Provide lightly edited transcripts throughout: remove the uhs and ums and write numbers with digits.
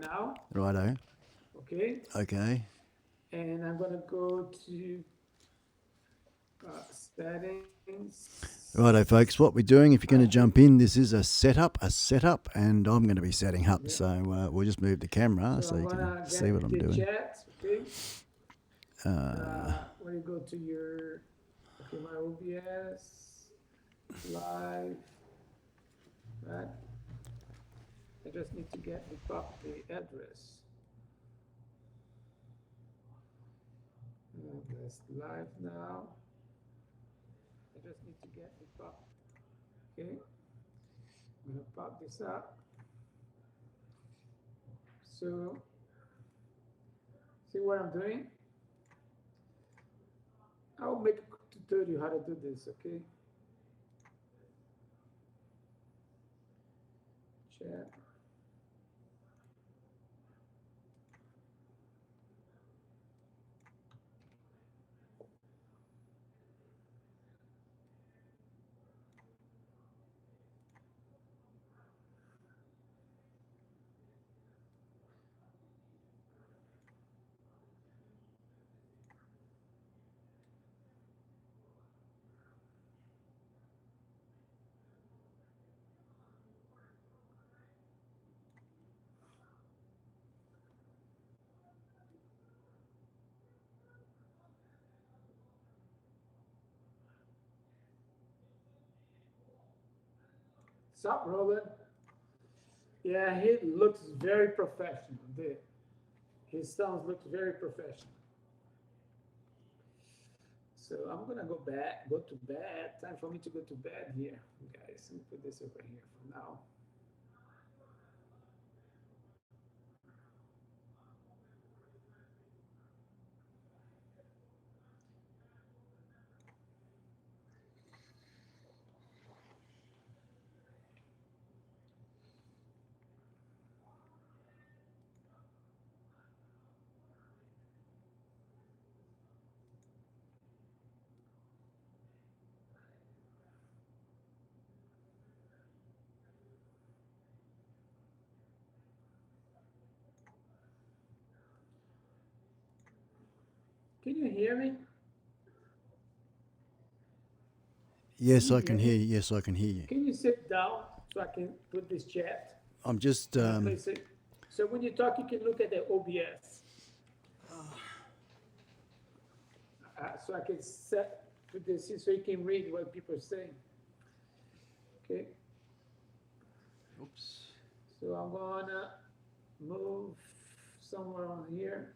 now. Righto. Okay. Okay. And I'm going to go to settings. Righto, folks. What we're doing, if you're going to Okay. jump in, this is a setup, and I'm going to be setting up. Yeah. So we'll just move the camera So so I'm you going can to see what get I'm the doing. chat. Okay. Uh, When you go to your, okay, my OBS, live, right? I just need to get the address. That's live now. I just need to get the pop. Okay, I'm gonna pop this up. So, see what I'm doing? I'll make a tutorial how to do this. Okay, chat. Sup, Roland? Yeah, he looks very professional. His sounds look very professional. So I'm gonna go to bed. Time for me to go to bed here, guys. Let me put this over here for now. Can you hear me? Can yes, you I hear can hear me? you. Yes, I can hear you. Can you sit down so I can put this chat I'm just. and place it? So when you talk, you can look at the OBS. So I can set put this so you can read what people are saying. Okay. Oops. So I'm gonna move somewhere on here.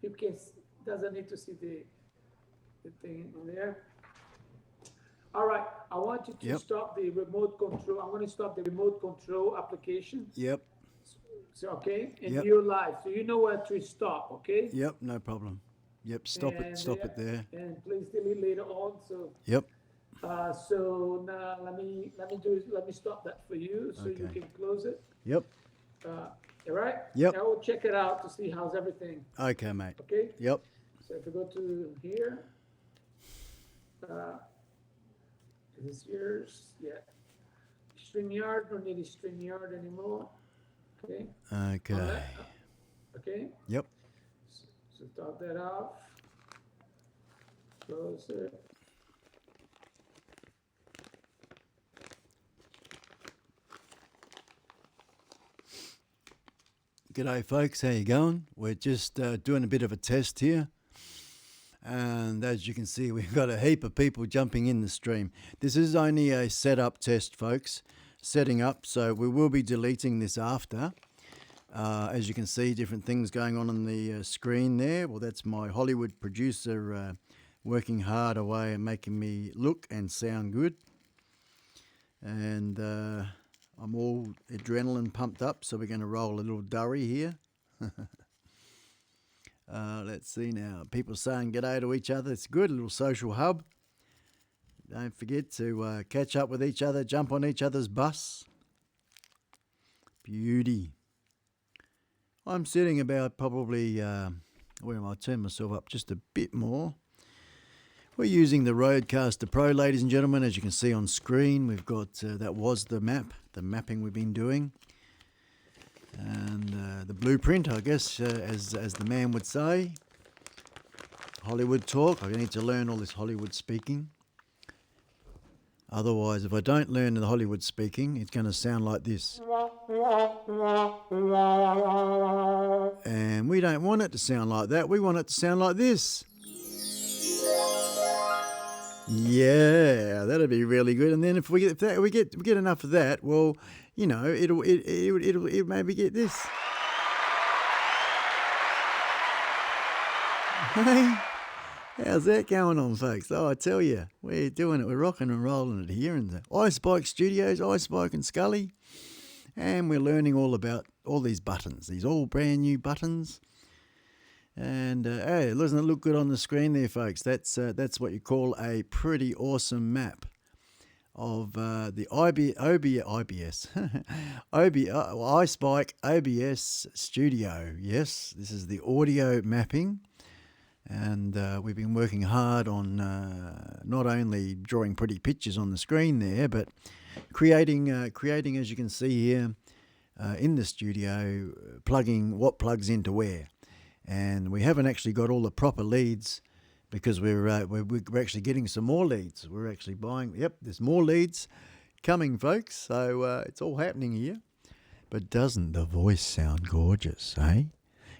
You can doesn't need to see the thing in there. All right, I want you to Yep. stop the remote control. I'm going to stop the remote control application. Yep. So, okay, and Yep. you're live. So you know where to stop, okay? Yep. No problem. Yep. Stop it. Stop it there. And please delete later on. So Yep. so now let me stop that for you so you Okay. can close it. Yep. All right. Yep. I will check it out to see how's everything. Okay, mate. Okay. Yep. So if we go to here, uh, is this yours? Yeah. StreamYard, don't need a StreamYard anymore. Okay. Okay. Okay. Yep. So start that off. Close it. G'day, folks. How you going? We're just doing a bit of a test here. And as you can see, we've got a heap of people jumping in the stream. This is only a setup test, folks. Setting up, so we will be deleting this after. As you can see, different things going on the screen there. Well, that's my Hollywood producer working hard away and making me look and sound good. And I'm all adrenaline pumped up, so we're going to roll a little durry here. Let's see now. People saying g'day to each other. It's good, a little social hub. Don't forget to catch up with each other, jump on each other's bus. Beauty. I'm sitting about probably, where am I? Turn myself up just a bit more. We're using the Roadcaster Pro, ladies and gentlemen. As you can see on screen, we've got, that was the mapping we've been doing. And the blueprint, I guess, as the man would say. Hollywood talk. I need to learn all this Hollywood speaking. Otherwise, if I don't learn the Hollywood speaking, it's going to sound like this. And we don't want it to sound like that. We want it to sound like this. Yeah, that'd be really good. And then if we get enough of that, well, you know, it'll maybe get this. Hey, how's that going on, folks? Oh, I tell you, we're doing it. We're rocking and rolling it here in the iSpike Studios, iSpike and Scully, and we're learning all about all these buttons. These all brand new buttons. And hey, doesn't it look good on the screen there, folks? That's what you call a pretty awesome map of the iSpike OBS Studio. Yes, this is the audio mapping, and we've been working hard on not only drawing pretty pictures on the screen there, but creating, as you can see here in the studio, plugging what plugs into where. And we haven't actually got all the proper leads because we're actually getting some more leads. We're actually buying. Yep, there's more leads coming, folks. So it's all happening here. But doesn't the voice sound gorgeous, eh?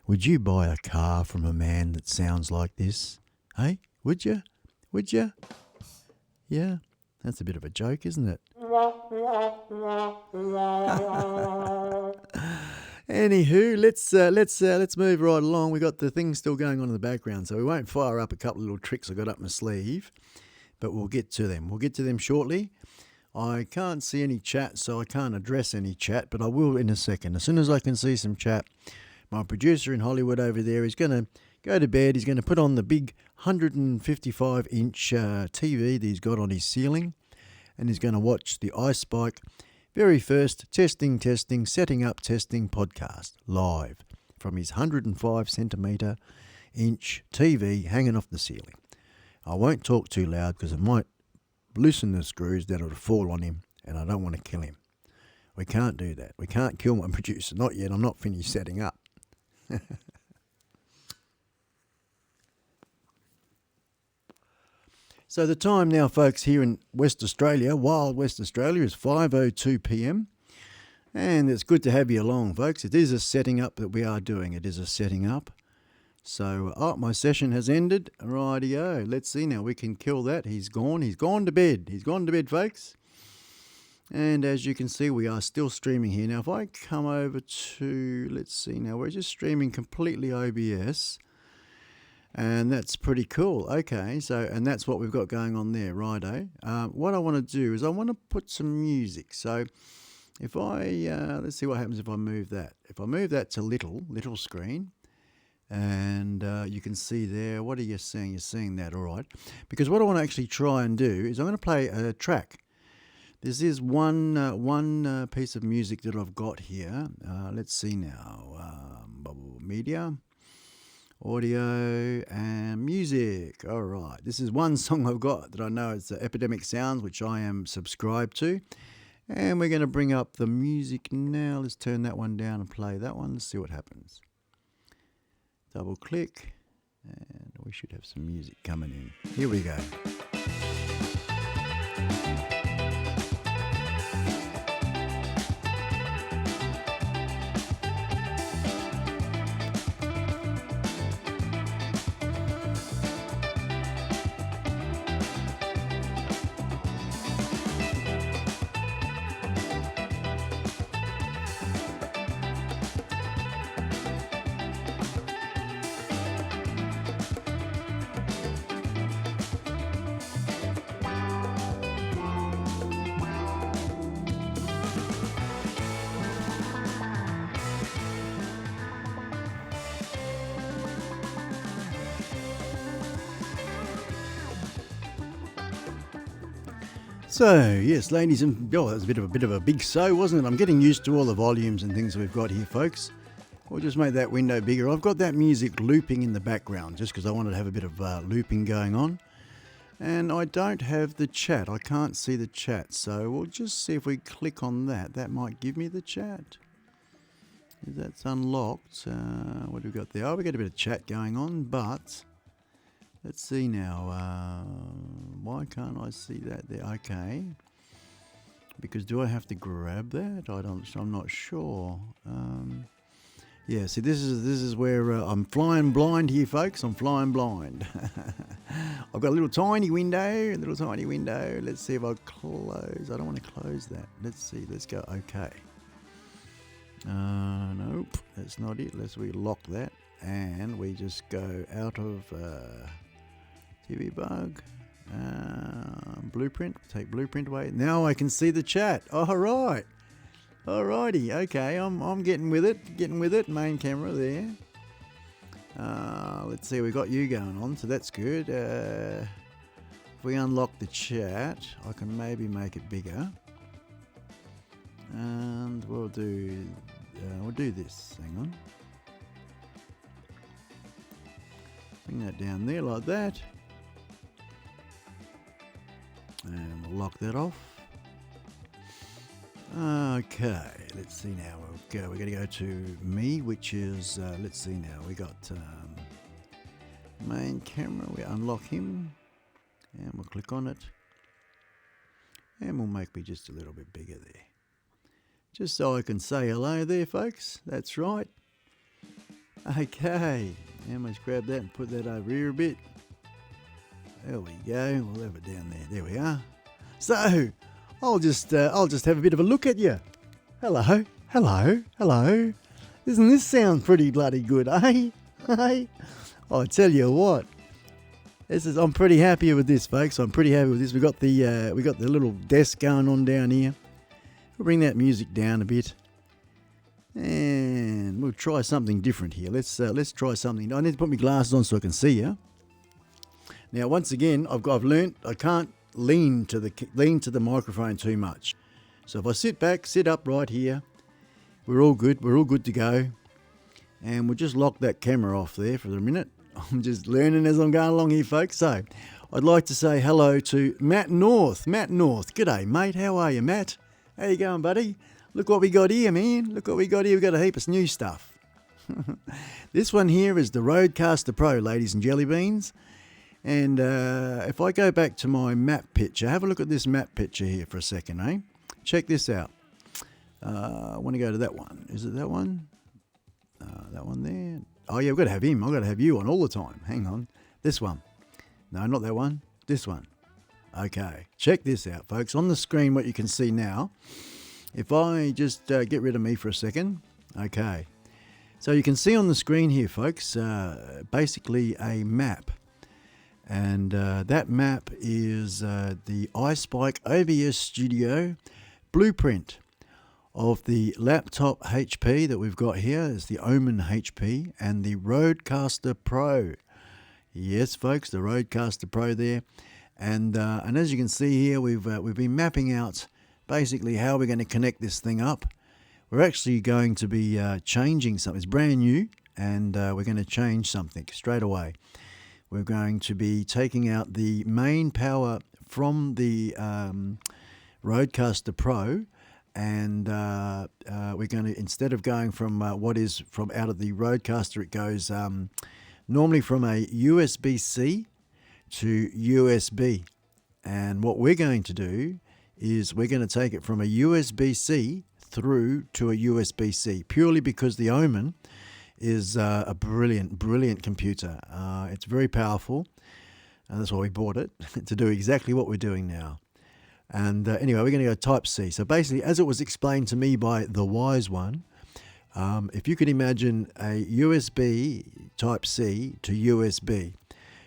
Would you buy a car from a man that sounds like this? Eh? Would you? Would you? Yeah, that's a bit of a joke, isn't it? Anywho, let's move right along. We got the things still going on in the background, so we won't fire up a couple of little tricks I got up my sleeve, but we'll get to them. We'll get to them shortly. I can't see any chat, so I can't address any chat, but I will in a second. As soon as I can see some chat, my producer in Hollywood over there is going to go to bed. He's going to put on the big 155-inch TV that he's got on his ceiling, and he's going to watch the iSpike very first testing podcast live from his 105 centimetre inch TV hanging off the ceiling. I won't talk too loud because it might loosen the screws, then it'll fall on him, and I don't want to kill him. We can't do that. We can't kill my producer. Not yet. I'm not finished setting up. So the time now, folks, here in West Australia, wild West Australia, is 5:02 p.m. And it's good to have you along, folks. It is a setting up that we are doing. It is a setting up. So, my session has ended. Rightio. Let's see now. We can kill that. He's gone. He's gone to bed. He's gone to bed, folks. And as you can see, we are still streaming here. Now, if I come over to, let's see now, we're just streaming completely OBS. And that's pretty cool. Okay, so, and that's what we've got going on there, righto. What I want to do is I want to put some music. So if I, let's see what happens if I move that. If I move that to little screen, and you can see there, what are you seeing? You're seeing that, all right. Because what I want to actually try and do is I'm going to play a track. This is one piece of music that I've got here. Let's see now, media. Audio and music. All right. This is one song I've got that I know it's Epidemic Sounds, which I am subscribed to. And we're going to bring up the music now. Let's turn that one down and play that one. Let's see what happens. Double click. And we should have some music coming in. Here we go. So, yes, ladies and... Oh, that was a bit of a big so, wasn't it? I'm getting used to all the volumes and things we've got here, folks. We'll just make that window bigger. I've got that music looping in the background just because I wanted to have a bit of looping going on. And I don't have the chat. I can't see the chat. So we'll just see if we click on that. That might give me the chat. If that's unlocked. What have we got there? Oh, we got a bit of chat going on, but let's see now. Why can't I see that there? Okay. Because do I have to grab that? I'm not sure. Yeah, see, this is where I'm flying blind here, folks. I'm flying blind. I've got a little tiny window, Let's see if I close. I don't want to close that. Let's see. Let's go. Okay. Nope, that's not it. We lock that, and we just go out of TV bug. Blueprint. Take blueprint away. Now I can see the chat. All right. Alrighty, okay, I'm getting with it, main camera there. Let's see, we got you going on, so that's good. If we unlock the chat, I can maybe make it bigger. And we'll do this, hang on. Bring that down there like that. And we'll lock that off. Okay, let's see now. We're going to go to me, which is, let's see now. We got main camera. We unlock him, and we'll click on it, and we'll make me just a little bit bigger there, just so I can say hello there, folks. That's right. Okay, and let's grab that and put that over here a bit. There we go. We'll have it down there. There we are. So I'll just have a bit of a look at you. Hello. Doesn't this sound pretty bloody good, eh? Hey, I tell you what. I'm pretty happy with this, folks. I'm pretty happy with this. We got the little desk going on down here. We'll bring that music down a bit, and we'll try something different here. Let's try something. I need to put my glasses on so I can see you. Now, once again, I've learnt I can't lean to the microphone too much. So if I sit up right here, we're all good to go. And we'll just lock that camera off there for a minute. I'm just learning as I'm going along here, folks. So I'd like to say hello to Matt North. G'day, mate. How are you, Matt? How you going, buddy? Look what we got here, man. Look what we got here. We've got a heap of new stuff. This one here is the Rodecaster Pro, ladies and jelly beans. And if I go back to my map picture, have a look at this map picture here for a second, eh? Check this out. I want to go to that one. Is it that one? That one there. Oh, yeah, I've got to have him. I've got to have you on all the time. Hang on. This one. No, not that one. This one. Okay. Check this out, folks. On the screen, what you can see now, if I just get rid of me for a second. Okay. So you can see on the screen here, folks, basically a map. And that map is the iSpike OBS Studio blueprint of the laptop HP that we've got here. It's the Omen HP and the Rodecaster Pro. Yes, folks, the Rodecaster Pro there. And as you can see here, we've been mapping out basically how we're going to connect this thing up. We're actually going to be changing something. It's brand new, and we're going to change something straight away. We're going to be taking out the main power from the Rodecaster Pro, and we're going to, instead of going from what is from out of the Rodecaster, it goes normally from a USB-C to USB. And what we're going to do is we're going to take it from a USB-C through to a USB-C, purely because the Omen is a brilliant computer. It's very powerful, and that's why we bought it, to do exactly what we're doing now. And anyway, we're going to go Type-C. So basically, as it was explained to me by the wise one, if you could imagine a USB Type-C to USB.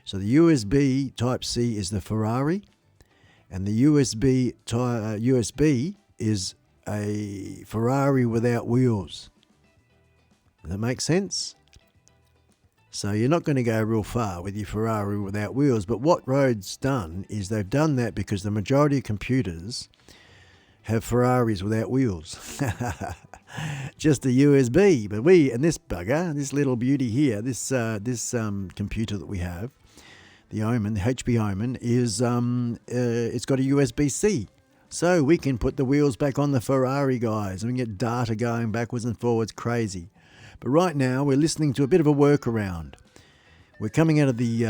So the USB Type-C is the Ferrari, and the USB is a Ferrari without wheels. Does that make sense? So you're not going to go real far with your Ferrari without wheels. But what Rode's done is they've done that because the majority of computers have Ferraris without wheels. Just a USB. But we, and this bugger, this little beauty here, this computer that we have, the Omen, the HP Omen, is it's got a USB-C. So we can put the wheels back on the Ferrari, guys, and we can get data going backwards and forwards, crazy. But right now we're listening to a bit of a workaround. We're coming out of the,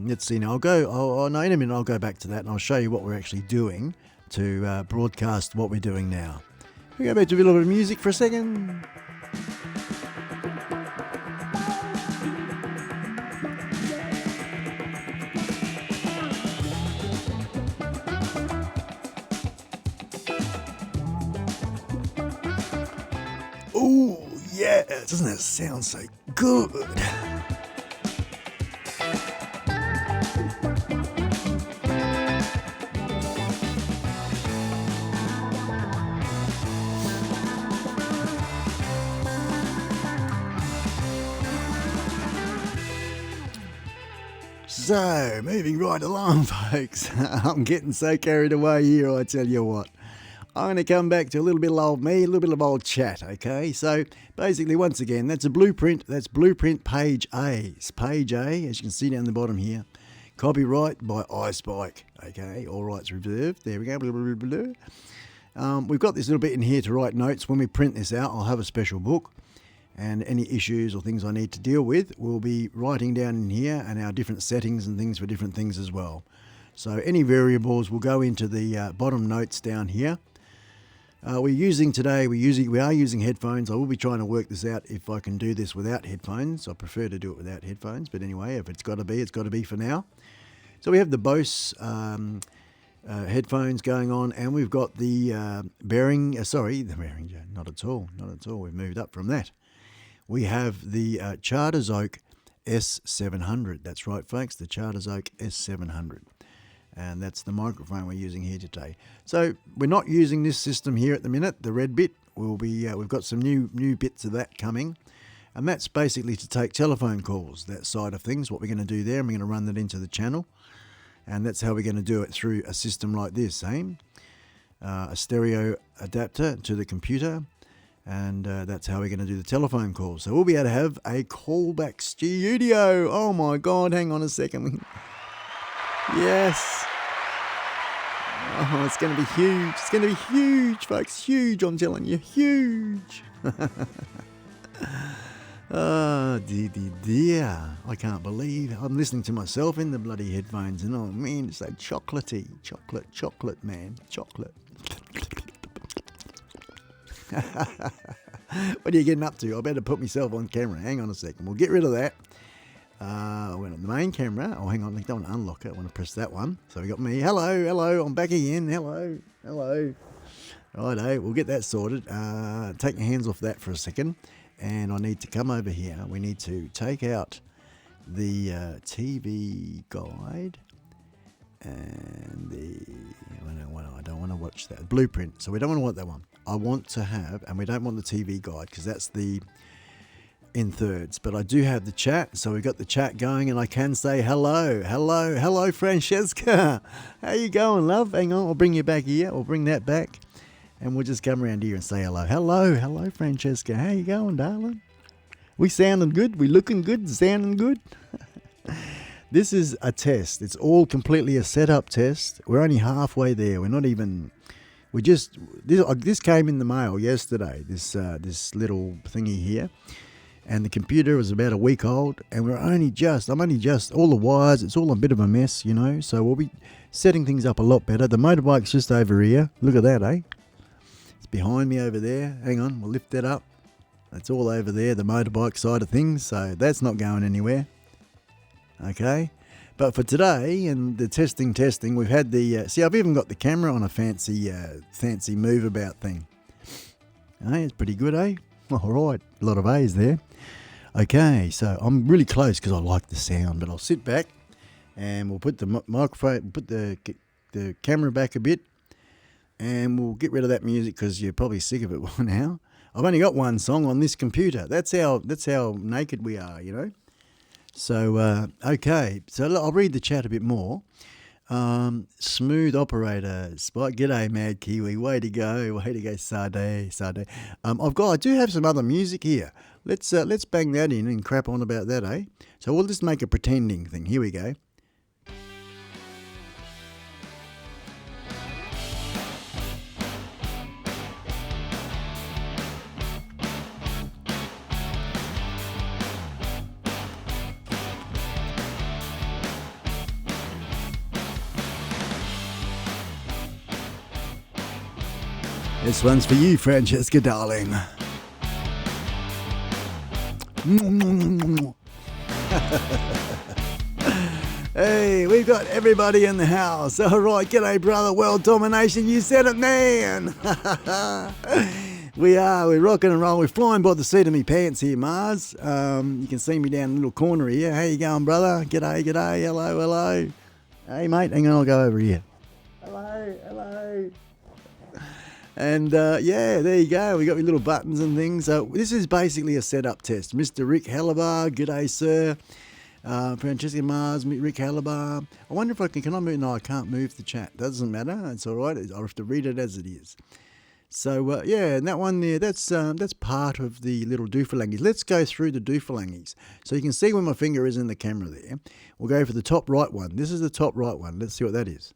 let's see now, no, in a minute I'll go back to that and I'll show you what we're actually doing to broadcast what we're doing now. We go back to a little bit of music for a second. Ooh, yeah, doesn't that sound so good? So, moving right along, folks. I'm getting so carried away here, I tell you what. I'm going to come back to a little bit of old me, a little bit of old chat, okay? So, basically, once again, that's a blueprint. That's blueprint page A. It's page A, as you can see down the bottom here. Copyright by iSpike, okay? All rights reserved. There we go. Blah, blah, blah, blah. We've got this little bit in here to write notes. When we print this out, I'll have a special book. And any issues or things I need to deal with, we'll be writing down in here, and our different settings and things for different things as well. So any variables will go into the bottom notes down here. We are using headphones. I will be trying to work this out if I can do this without headphones. I prefer to do it without headphones, but anyway, if it's got to be for now. So we have the Bose headphones going on, and we've got the Behringer. Not at all. We've moved up from that. We have the Charters Oak S700. That's right, folks, the Charters Oak S700. And that's the microphone we're using here today. So we're not using this system here at the minute, the red bit. We've got some new bits of that coming. And that's basically to take telephone calls, that side of things, what we're going to do there. And we're going to run that into the channel. And that's how we're going to do it through a system like this, a stereo adapter to the computer. And that's how we're going to do the telephone calls. So we'll be able to have a callback studio. Oh my God, hang on a second. Yes. Oh, it's going to be huge. It's going to be huge, folks. Huge, I'm telling you. Huge. Oh, dear. I can't believe I'm listening to myself in the bloody headphones. And oh, man, it's so chocolatey. Chocolate, man. Chocolate. What are you getting up to? I better put myself on camera. Hang on a second. We'll get rid of that. I went on the main camera. Oh, hang on. I don't want to unlock it. I want to press that one. So we got me. Hello. I'm back again. Hello. Righto. We'll get that sorted. Take your hands off that for a second. And I need to come over here. We need to take out the TV guide. And I don't want to watch that. Blueprint. So we don't want that one. I want to have, and we don't want the TV guide because that's the in thirds, but I do have the chat, so we've got the chat going, and I can say hello Francesca, how you going, love? Hang on, I'll bring you back here, I'll bring that back, and we'll just come around here and say hello Francesca, how you going, darling? We sounding good, we looking good, sounding good. This is a test, it's all completely a setup test. We're only halfway there, this came in the mail yesterday, this little thingy here. And the computer was about a week old, and I'm only just, all the wires, it's all a bit of a mess, so we'll be setting things up a lot better. The motorbike's just over here. Look at that, eh? It's behind me over there. Hang on, we'll lift that up. It's all over there, the motorbike side of things, so that's not going anywhere. Okay? But for today, and the testing, we've had the, see, I've even got the camera on a fancy move about thing. Hey, it's pretty good, eh? All right, a lot of A's there. Okay, so I'm really close because I like the sound, but I'll sit back and we'll put the microphone, put the camera back a bit, and we'll get rid of that music because you're probably sick of it by now. I've only got one song on this computer. That's how naked we are, So, okay, so I'll read the chat a bit more. Smooth operator, Spike, g'day Mad Kiwi, way to go, Sade. I do have some other music here. Let's bang that in and crap on about that, eh? So we'll just make a pretending thing. Here we go. This one's for you, Francesca, darling. Hey, we've got everybody in the house. All right, g'day, brother. World domination, you said it, man. We're rocking and rolling. We're flying by the seat of me pants here, Mars. You can see me down in the little corner here. How you going, brother? G'day, g'day. Hello, hello. Hey, mate, hang on, I'll go over here. Hello, hello. And yeah, there you go. We got your little buttons and things. So this is basically a setup test. Mr. Rick Halabar, g'day, sir. Francesca Mars, Rick Halabar. I wonder if I can I move? No, I can't move the chat. Doesn't matter. It's all right. I'll have to read it as it is. So yeah, and that one there, that's part of the little doofalangis. Let's go through the doofalangis. So you can see where my finger is in the camera there. We'll go for the top right one. This is the top right one. Let's see what that is.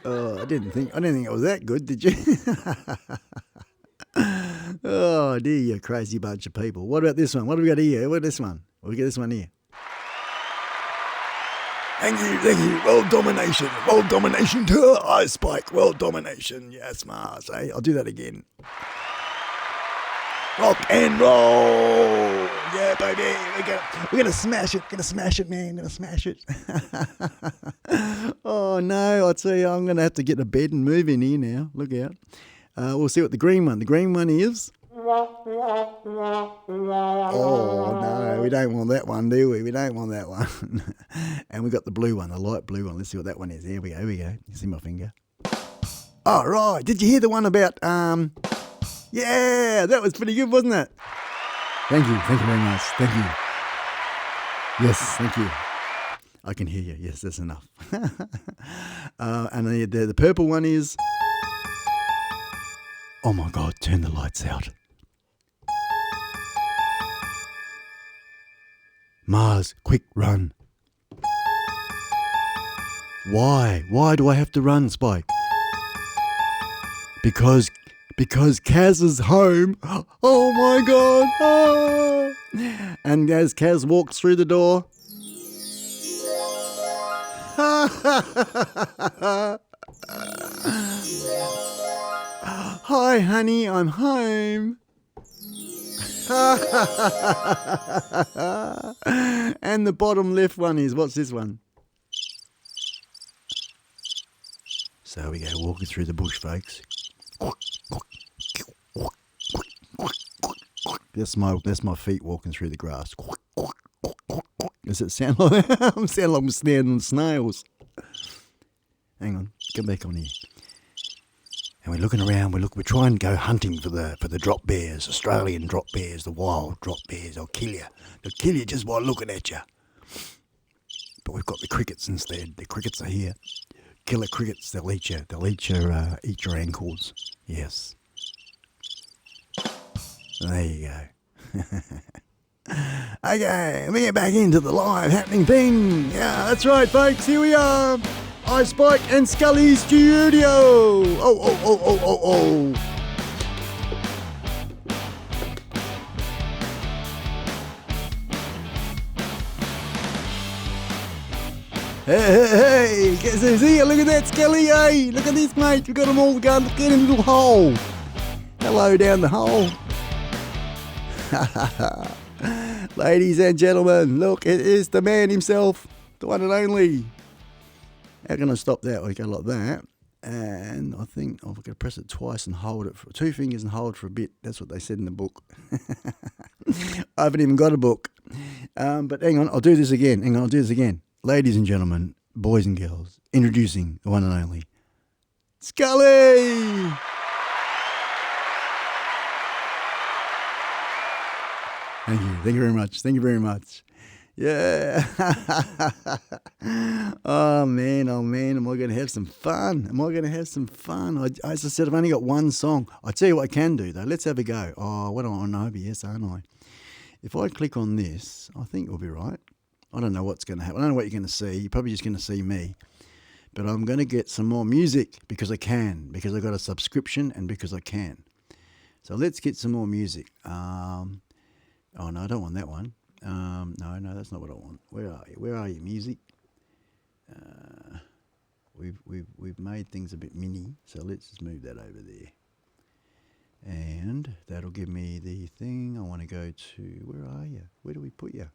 Oh, I didn't think it was that good, did you? Oh dear, you crazy bunch of people. What about this one? What do we got here? What about this one? We get this one here. Thank you. World domination to iSpike. World domination. Yes, Mars. Hey, I'll do that again. Rock and roll. Yeah, baby. We're gonna smash it. Man. Gonna smash it. Oh no, I tell you, I'm gonna have to get to bed and move in here now. Look out. We'll see what the green one. The green one is. Oh no, we don't want that one, do we? We don't want that one. And we got the blue one, the light blue one. Let's see what that one is. Here we go. You see my finger? All right. Did you hear the one about Yeah, that was pretty good, wasn't it? Thank you very much. Thank you. Yes, thank you. I can hear you. Yes, that's enough. And the purple one is. Oh my God! Turn the lights out. Mars, quick, run. Why? Why do I have to run, Spike? Because Kaz is home. Oh my God. Oh. And as Kaz walks through the door. Hi, honey, I'm home. And the bottom left one is, what's this one? So we go walking through the bush, folks. That's my feet walking through the grass. Does it sound like I'm sounding like I'm snaring on snails? Hang on, get back on here. And we're looking around. We're trying to go hunting for the drop bears, Australian drop bears, the wild drop bears. They'll kill you. They'll kill you just by looking at you. But we've got the crickets instead. The crickets are here. Killer crickets. They'll eat you. They'll eat your ankles. Yes. There you go. Okay, let me get back into the live happening thing. Yeah, that's right, folks. Here we are. iSpike and Scully Studio. Oh. Hey, guess who's here? Look at that, Scully. Hey, look at this, mate. We've got them all going to get in a little hole. Hello down the hole. Ladies and gentlemen, look, it is the man himself, the one and only. How can I stop that? We go like that. And I think I've got to press it twice and hold it for 2 fingers and hold for a bit. That's what they said in the book. I haven't even got a book. But hang on, I'll do this again. Ladies and gentlemen, boys and girls, introducing the one and only Scully! Thank you very much. Yeah. Oh man, am I going to have some fun? As I said, I've only got one song. I'll tell you what I can do though. Let's have a go. Oh, what am I on OBS, aren't I? If I click on this, I think we'll be right. I don't know what's going to happen. I don't know what you're going to see. You're probably just going to see me. But I'm going to get some more music because I can, because I got a subscription and because I can. So let's get some more music. Oh no, I don't want that one. No, that's not what I want. Where are you? Where are you, music? We've made things a bit mini, so let's just move that over there. And that'll give me the thing I want to go to. Where are you? Where do we put you?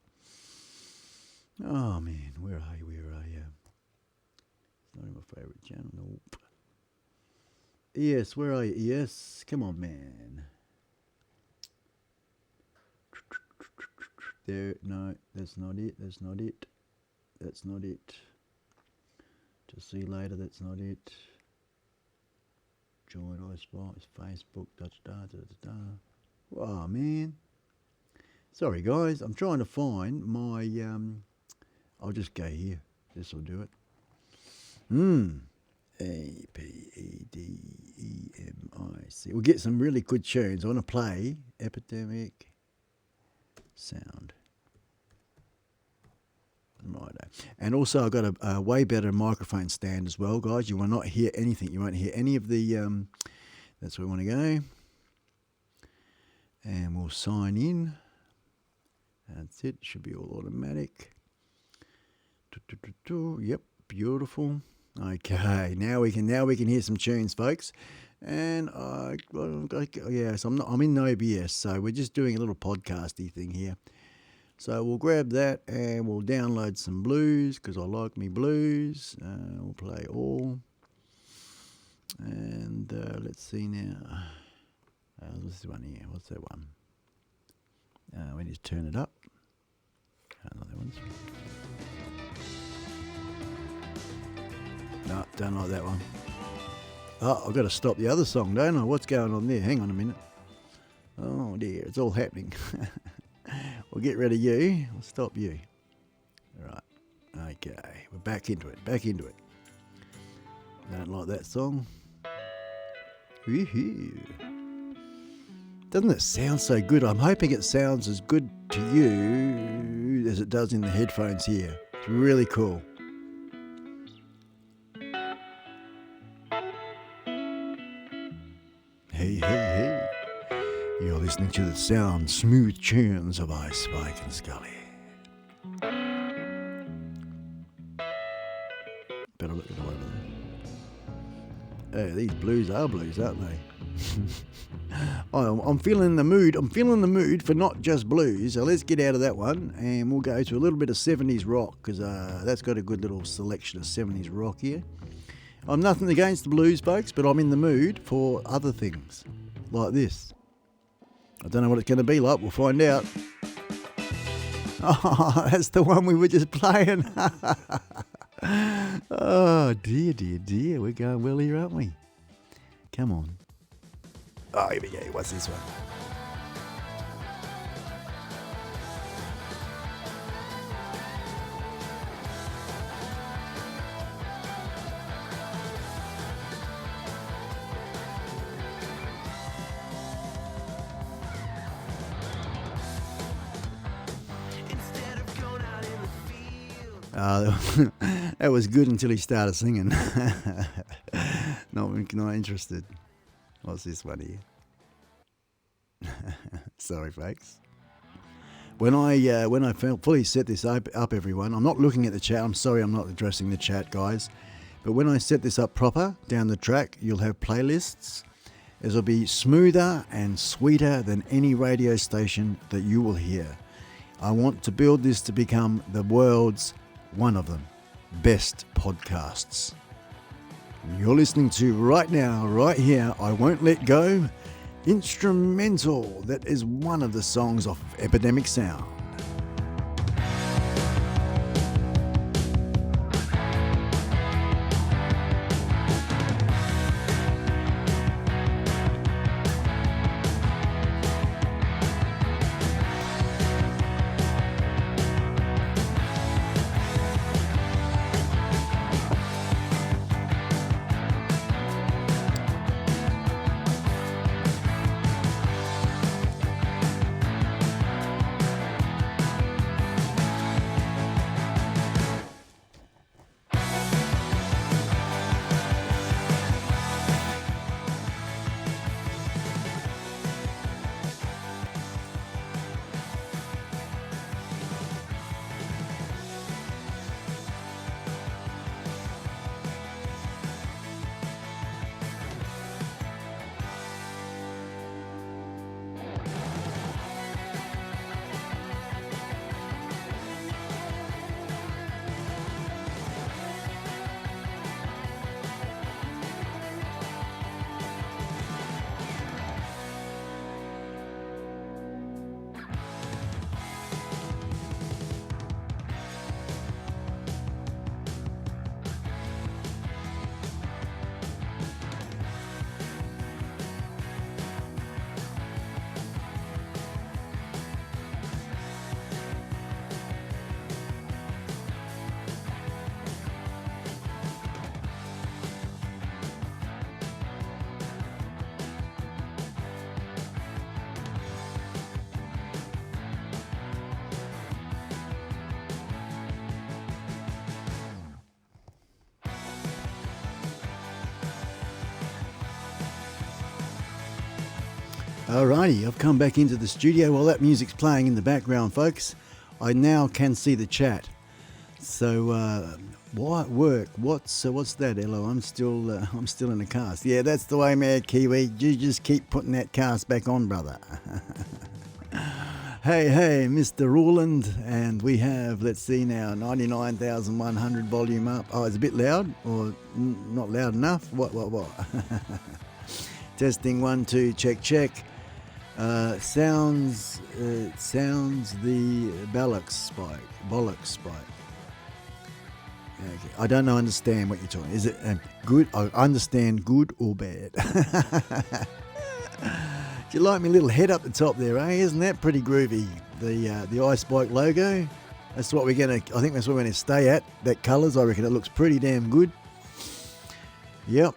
Oh man, where are you? Where are you? It's not in my favourite channel. Nope. Yes, where are you? Yes, come on, man. There, no, that's not it. That's not it. That's not it. To see later, that's not it. Join iSpike, Facebook, Oh man. Sorry guys, I'm trying to find my I'll just go here. This will do it. APEDEMIC. We'll get some really good tunes. I want to play Epidemic Sound. Righto. And also I've got a way better microphone stand as well, guys. You will not hear anything. You won't hear any of the that's where we want to go. And we'll sign in. That's it. Should be all automatic. Yep, beautiful. Okay, now we can hear some tunes, folks. And so I'm in OBS, so we're just doing a little podcasty thing here. So we'll grab that and we'll download some blues because I like me blues. We'll play all. And let's see now. What's this one here? What's that one? We need to turn it up. No, that one's... No, don't like that one. Oh, I've got to stop the other song, don't I? What's going on there? Hang on a minute. Oh dear, it's all happening. We'll get rid of you. We'll stop you. Right. Okay. We're back into it. Back into it. Don't like that song. Woohoo. Doesn't it sound so good? I'm hoping it sounds as good to you as it does in the headphones here. It's really cool. Hey, hey, hey. You're listening to the sound smooth tunes of iSpike and Scully. Better look at the one there. Hey, these blues are blues, aren't they? I'm feeling the mood. I'm feeling the mood for not just blues. So let's get out of that one and we'll go to a little bit of 70s rock because that's got a good little selection of 70s rock here. I'm nothing against the blues, folks, but I'm in the mood for other things like this. I don't know what it's going to be like. We'll find out. Oh, that's the one we were just playing. Oh, dear, dear, dear. We're going well here, aren't we? Come on. Oh, here we go. What's this one? That was good until he started singing. Not interested. What's this one here? Sorry, folks. When I fully set this up, everyone, I'm not looking at the chat. I'm sorry, I'm not addressing the chat, guys. But when I set this up proper down the track, you'll have playlists. It'll be smoother and sweeter than any radio station that you will hear. I want to build this to become the world's, one of them, best podcasts. You're listening to right now, right here, I Won't Let Go, instrumental. That is one of the songs off Epidemic Sound. Alrighty, I've come back into the studio while that music's playing in the background, folks. I now can see the chat. So, what work? What's that, Elo? I'm still in the cast. Yeah, that's the way, man, Kiwi. You just keep putting that cast back on, brother. Hey, Mr. Roland, and we have, let's see now, 99,100 volume up. Oh, it's a bit loud, or not loud enough? What? Testing 1, 2, check. Sounds the bollocks spike. Okay. I don't understand what you're talking. Is it good? I understand good or bad. Do you like my little head up the top there, eh? Isn't that pretty groovy? The iSpike logo. That's what I think that's what we're gonna stay at. That colours, I reckon it looks pretty damn good. Yep.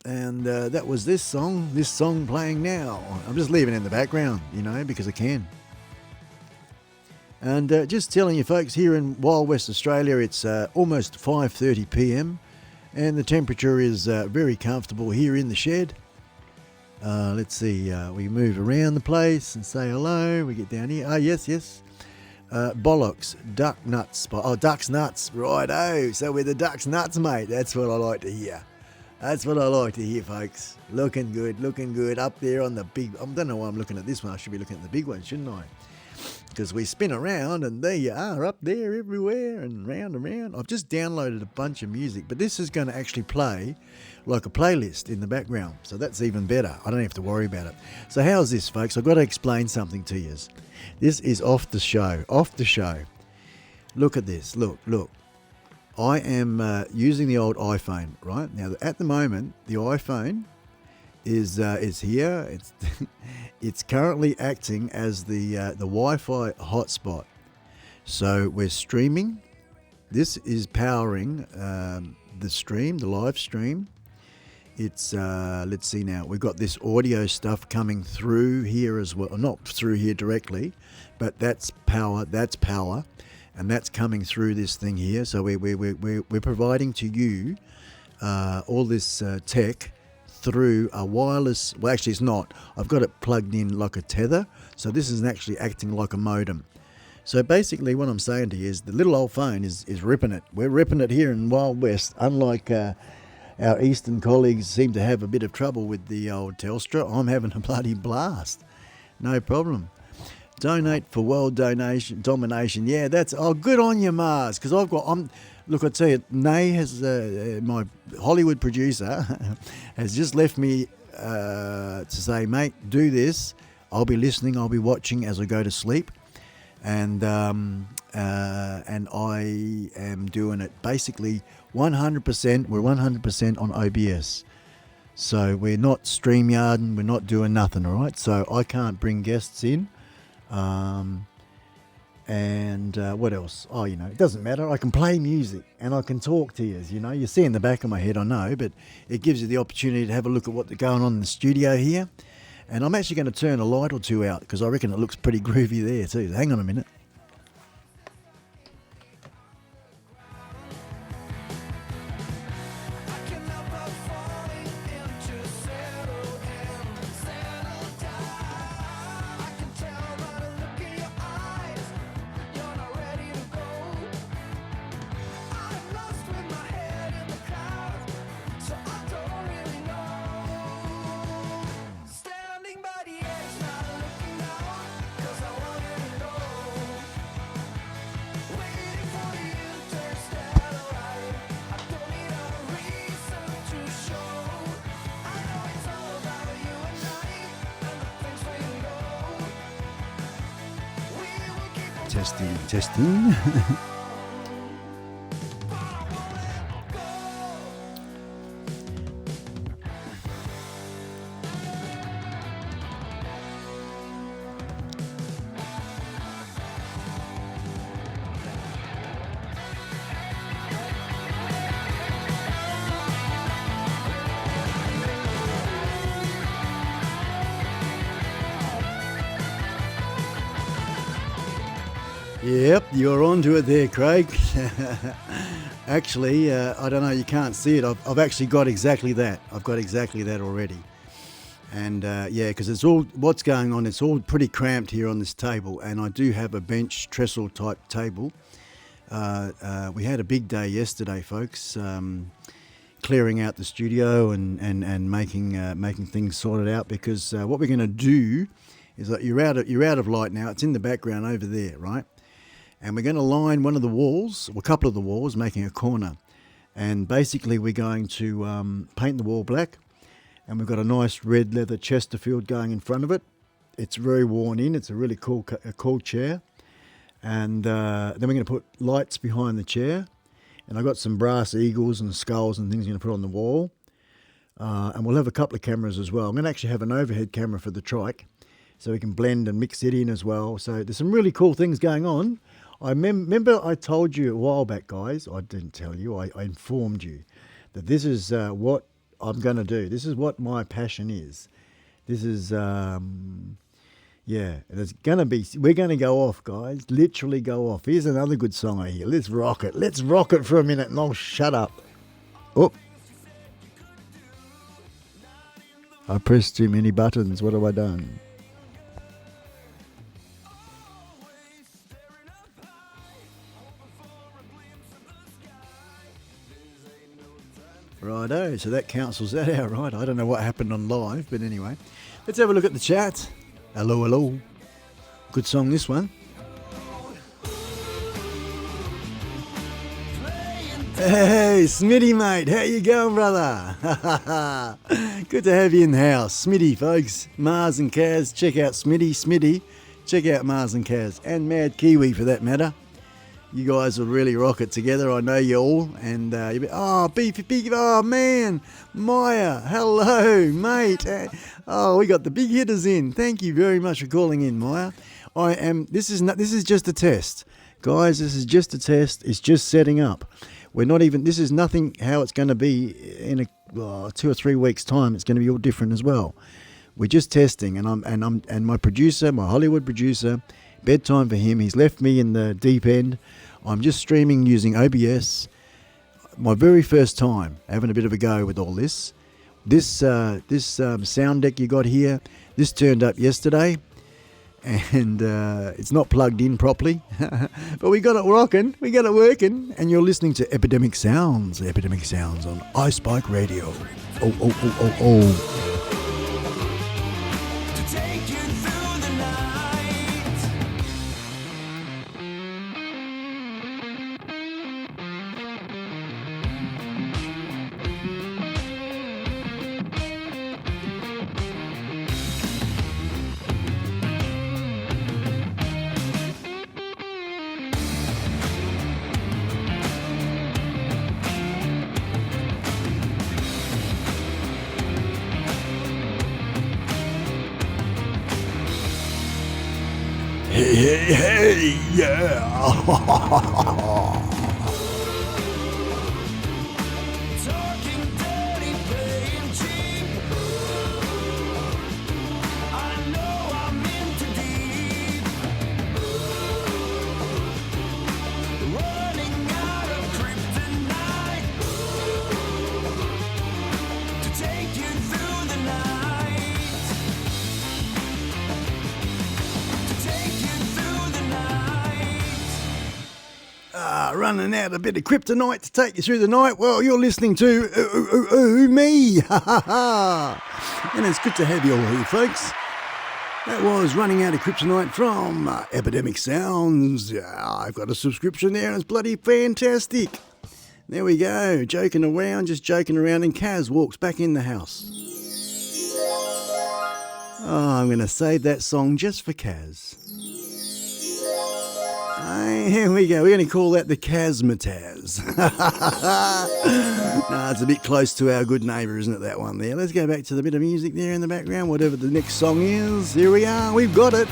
And that was this song playing now. I'm just leaving it in the background, because I can. And just telling you folks, here in Wild West Australia, it's almost 5:30 p.m. and the temperature is very comfortable here in the shed. Let's see, we move around the place and say hello. We get down here. Oh, yes. Bollocks, duck nuts. Oh, duck's nuts. Righto. So we're the duck's nuts, mate. That's what I like to hear. That's what I like to hear, folks. Looking good up there on the big... I don't know why I'm looking at this one. I should be looking at the big one, shouldn't I? Because we spin around and there you are, up there everywhere and round and round. I've just downloaded a bunch of music, but this is going to actually play like a playlist in the background. So that's even better. I don't have to worry about it. So how's this, folks? I've got to explain something to you. This is off the show. Look at this. Look. I am using the old iPhone, right? Now, at the moment, the iPhone is here. It's currently acting as the Wi-Fi hotspot. So we're streaming. This is powering the live stream. It's let's see now. We've got this audio stuff coming through here as well. Not through here directly, but that's power. And that's coming through this thing here. So we're providing to you all this tech through a wireless. Well, actually, it's not. I've got it plugged in like a tether. So this is actually acting like a modem. So basically, what I'm saying to you is the little old phone is ripping it. We're ripping it here in Wild West. Unlike our eastern colleagues seem to have a bit of trouble with the old Telstra, I'm having a bloody blast. No problem. Donate for world domination. Yeah, that's good on you, Mars. Because look, I tell you, Nay has my Hollywood producer has just left me to say, mate, do this. I'll be listening. I'll be watching as I go to sleep, and I am doing it basically 100%. We're 100% on OBS. So we're not StreamYarding. We're not doing nothing. All right. So I can't bring guests in. What else? Oh, it doesn't matter. I can play music and I can talk to you. You see in the back of my head, I know, but it gives you the opportunity to have a look at what's going on in the studio here. And I'm actually going to turn a light or two out because I reckon it looks pretty groovy there too. Hang on a minute. Testing. Yep, you're onto it there, Craig. Actually, I don't know, you can't see it. I've actually got exactly that. I've got exactly that already. And yeah, because it's all what's going on. It's all pretty cramped here on this table, and I do have a bench trestle type table. We had a big day yesterday, folks. Clearing out the studio and making things sorted out, because what we're going to do is that you're out of light now. It's in the background over there, right? And we're going to line one of the walls, or a couple of the walls, making a corner. And basically we're going to paint the wall black. And we've got a nice red leather Chesterfield going in front of it. It's very worn in. It's a really cool chair. And then we're going to put lights behind the chair. And I've got some brass eagles and skulls and things I'm going to put on the wall. And we'll have a couple of cameras as well. I'm going to actually have an overhead camera for the trike, so we can blend and mix it in as well. So there's some really cool things going on. I remember I told you a while back, guys. I didn't tell you. I informed you that this is what I'm going to do. This is what my passion is. This is, yeah, it's going to be, we're going to go off, guys. Literally go off. Here's another good song I hear. Let's rock it. Let's rock it for a minute and I'll shut up. Oh. I pressed too many buttons. What have I done? Righto, so that cancels that out, right? I don't know what happened on live, but anyway. Let's have a look at the chat. Hello, hello. Good song, this one. Hey, Smitty, mate. How you going, brother? Good to have you in the house. Smitty, folks. Mars and Kaz. Check out Smitty. Check out Mars and Kaz. And Mad Kiwi, for that matter. You guys will really rock it together. I know you all. And you'll be, oh, beefy, oh man, Maya, hello, mate. Oh, we got the big hitters in. Thank you very much for calling in, Maya. This is just a test, guys. This is just a test. It's just setting up. We're not even. This is nothing. How it's going to be in 2 or 3 weeks' time. It's going to be all different as well. We're just testing, and my producer, my Hollywood producer. Bedtime for him. He's left me in the deep end. I'm just streaming using OBS. My very first time having a bit of a go with all this. This sound deck you got here, this turned up yesterday, and it's not plugged in properly. But we got it rocking, we got it working, and you're listening to Epidemic Sounds on iSpike Radio. Oh. Hey, yeah. Running out a bit of kryptonite to take you through the night. Well, you're listening to me. And it's good to have you all here, folks. That was Running Out of Kryptonite from Epidemic Sounds. I've got a subscription there and it's bloody fantastic. There we go, just joking around, and Kaz walks back in the house. Oh, I'm going to save that song just for Kaz. Here we go. We're going to call that the Kazmataz. No, it's a bit close to our good neighbour, isn't it, that one there? Let's go back to the bit of music there in the background, whatever the next song is. Here we are. We've got it.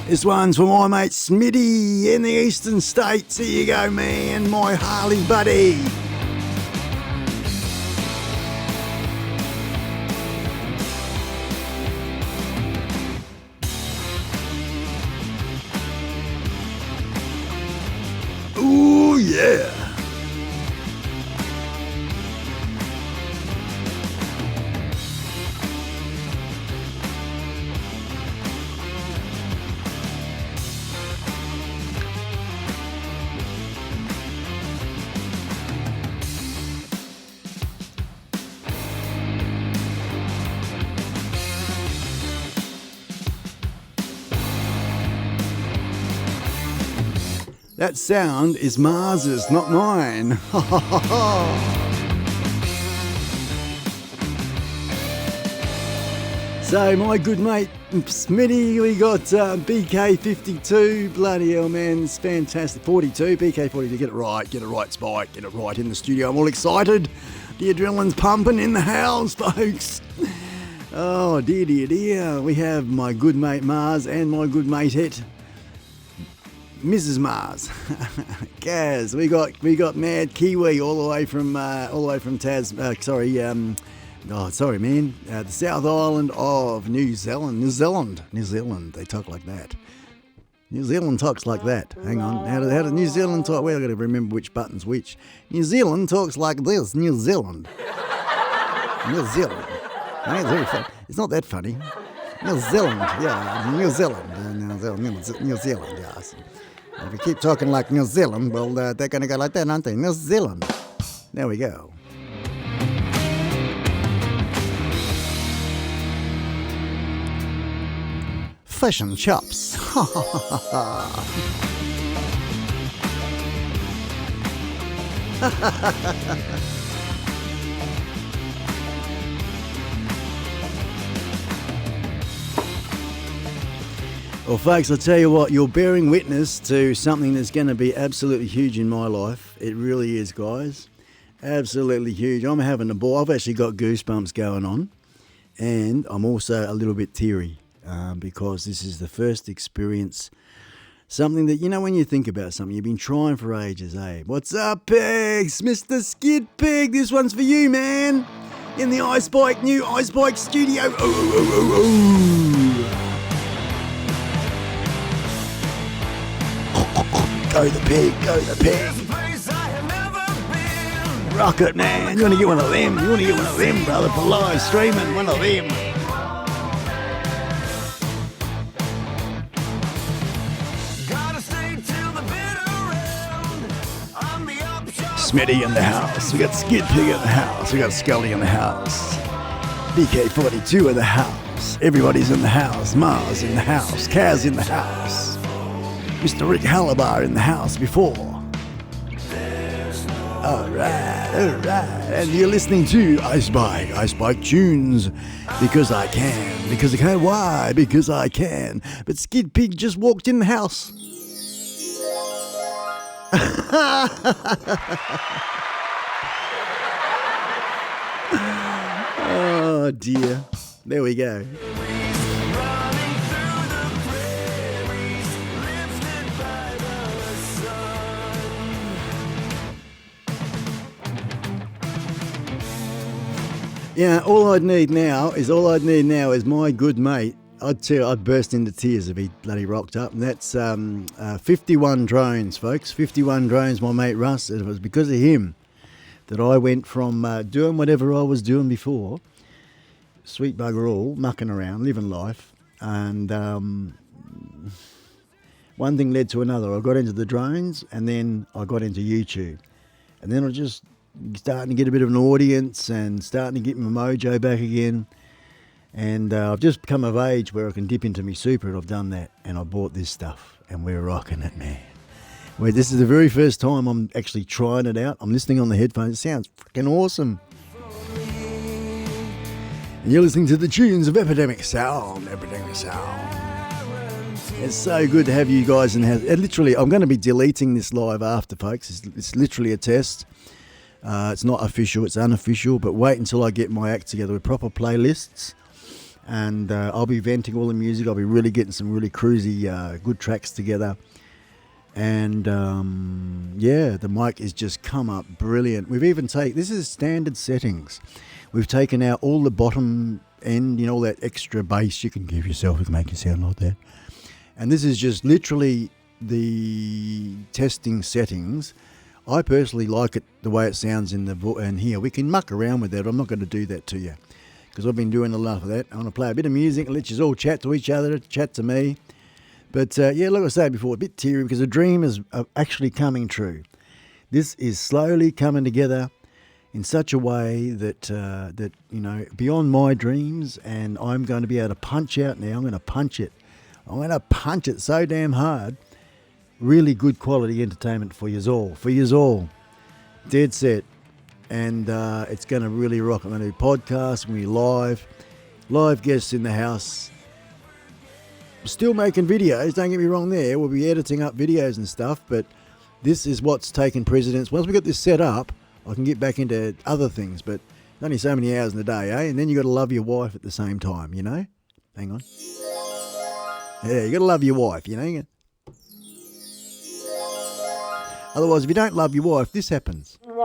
This one's for my mate Smitty in the Eastern States. Here you go, man. My Harley buddy. Ooh, yeah. That sound is Mars's, not mine. So, my good mate Smitty, we got BK52. Bloody hell, man, it's fantastic. 42, BK42, get it right, Spike, get it right in the studio. I'm all excited. The adrenaline's pumping in the house, folks. Oh, dear. We have my good mate Mars and my good matette, Mrs. Mars. Gaz, we got Mad Kiwi all the way from the South Island of New Zealand. They talk like that. New Zealand talks like that. Hang on. How does New Zealand talk? Well, I've got to remember which button's which. New Zealand talks like this. New Zealand. New Zealand. It's very funny. It's not that funny. New Zealand. Yeah, New Zealand. New Zealand, yes. If you keep talking like New Zealand, well, they're going to go like that, aren't they? New Zealand. There we go. Fish and chops. Well, folks, I'll tell you what, you're bearing witness to something that's going to be absolutely huge in my life. It really is, guys. Absolutely huge. I'm having a ball. I've actually got goosebumps going on. And I'm also a little bit teary. Because this is the first experience, something that, when you think about something, you've been trying for ages, eh? What's up, pigs? Mr. Skid Pig, this one's for you, man. In the new iSpike studio. Go the pig. Rocket, man. You want to get one of them? Brother, for live streaming, one of them. Smitty in the house. We got Skid Pig in the house. We got Scully in the house. BK42 in the house. Everybody's in the house. Mars in the house. Kaz in the house. Mr. Rick Halabar in the house before. All right. And you're listening to iSpike tunes. Because I can. Why? Because I can. But Skid Pig just walked in the house. Oh dear. There we go. Yeah, all I'd need now is my good mate. I'd tell you, I'd burst into tears if he bloody rocked up. And that's 51 drones, folks. 51 drones, my mate Russ. It was because of him that I went from doing whatever I was doing before, sweet bugger all, mucking around, living life. And one thing led to another. I got into the drones, and then I got into YouTube. And then I just starting to get a bit of an audience and starting to get my mojo back again. And I've just come of age where I can dip into my super, and I've done that. And I bought this stuff, and we're rocking it, man. Well, this is the very first time I'm actually trying it out. I'm listening on the headphones. It sounds freaking awesome. And you're listening to the tunes of Epidemic Sound. It's so good to have you guys in the house. Literally, I'm going to be deleting this live after, folks. It's literally a test. It's not official, it's unofficial, but wait until I get my act together with proper playlists. And I'll be venting all the music. I'll be really getting some really cruisy, good tracks together. And the mic has just come up brilliant. We've even this is standard settings. We've taken out all the bottom end, all that extra bass you can give yourself to make it sound like that. And this is just literally the testing settings. I personally like it the way it sounds in here. We can muck around with that. I'm not going to do that to you because I've been doing enough of that. I want to play a bit of music and let you all chat to each other, chat to me. But like I said before, a bit teary because a dream is actually coming true. This is slowly coming together in such a way that beyond my dreams, and I'm going to be able to punch out now. I'm going to punch it so damn hard really good quality entertainment for yous all. For yous all. Dead set. And it's going to really rock. I'm going to do podcasts, I'm going to be live guests in the house. Still making videos, don't get me wrong there. We'll be editing up videos and stuff, but this is what's taken precedence. Once we got this set up, I can get back into other things, but only so many hours in the day, eh? And then you got to love your wife at the same time, you know? Hang on. Yeah, you got to love your wife, you know? Otherwise, if you don't love your wife, this happens. And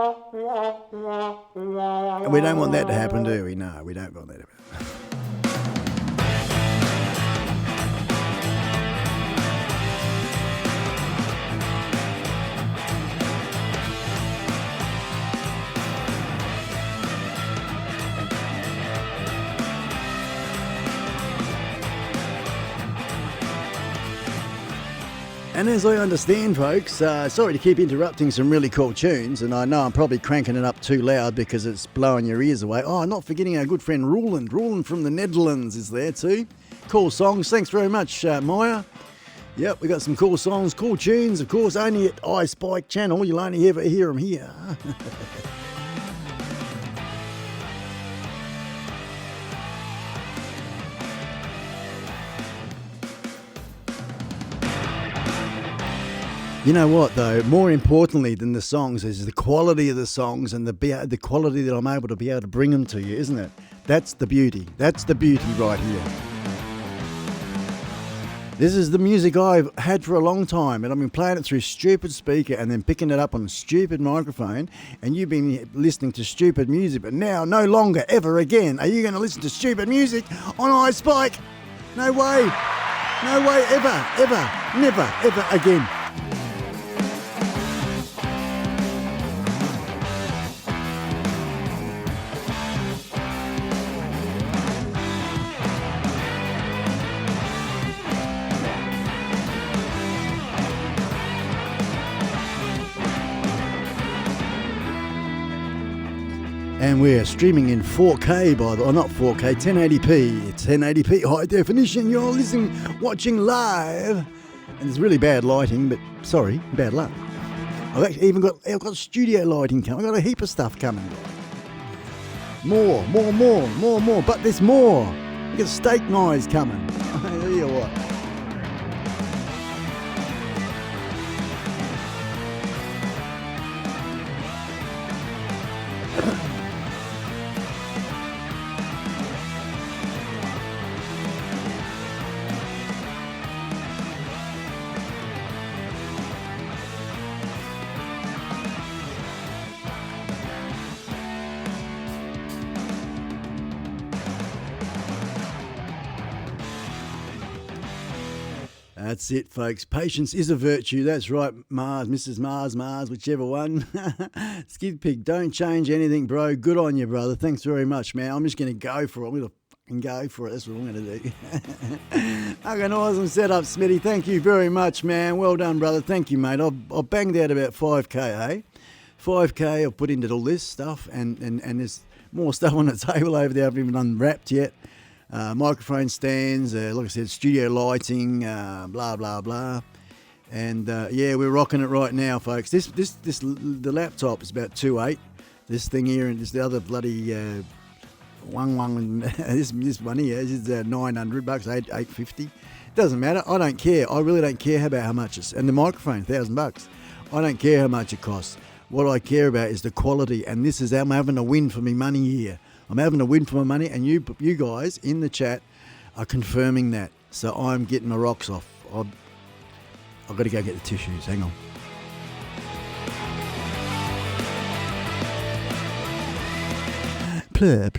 we don't want that to happen, do we? No, we don't want that to happen. And as I understand, folks, sorry to keep interrupting some really cool tunes, and I know I'm probably cranking it up too loud because it's blowing your ears away. Oh, not forgetting our good friend Roland. Roland from the Netherlands is there too. Cool songs. Thanks very much, Maya. Yep, we got some cool songs, cool tunes, of course, only at iSpike channel. You'll only ever hear them here. You know what, though? More importantly than the songs is the quality of the songs and the quality that I'm able to be able to bring them to you, isn't it? That's the beauty. That's the beauty right here. This is the music I've had for a long time, and I've been playing it through stupid speaker and then picking it up on a stupid microphone, and you've been listening to stupid music, but now, no longer, ever again, are you going to listen to stupid music on iSpike? No way. No way, ever, never, ever again. And we're streaming in 4K, not 4K, 1080p. 1080p high definition. You're watching live. And it's really bad lighting, but sorry, bad luck. I've got studio lighting coming. I've got a heap of stuff coming. More. But there's more. We've got steak knives coming. I tell you what. That's it, folks. Patience is a virtue. That's right, Mars, Mrs. Mars, whichever one. Skid Pig, don't change anything, bro. Good on you, brother. Thanks very much, man. I'm just going to go for it. I'm going to fucking go for it. That's what I'm going to do. Okay, an awesome setup, Smitty. Thank you very much, man. Well done, brother. Thank you, mate. I've banged out about 5K, eh? 5K I've put into all this stuff, and there's more stuff on the table over there I haven't even unwrapped yet. Microphone stands, like I said, studio lighting, blah blah blah, and yeah, we're rocking it right now, folks. The laptop is about 2.8. This thing here and this the other bloody one. This one here is $900, $850. Doesn't matter. I don't care. I really don't care about how much it's. And the microphone, $1,000. I don't care how much it costs. What I care about is the quality, and this is I'm having a win for me money here. I'm having a win for my money, and you guys in the chat are confirming that. So I'm getting my rocks off. I've got to go get the tissues. Hang on. Plur.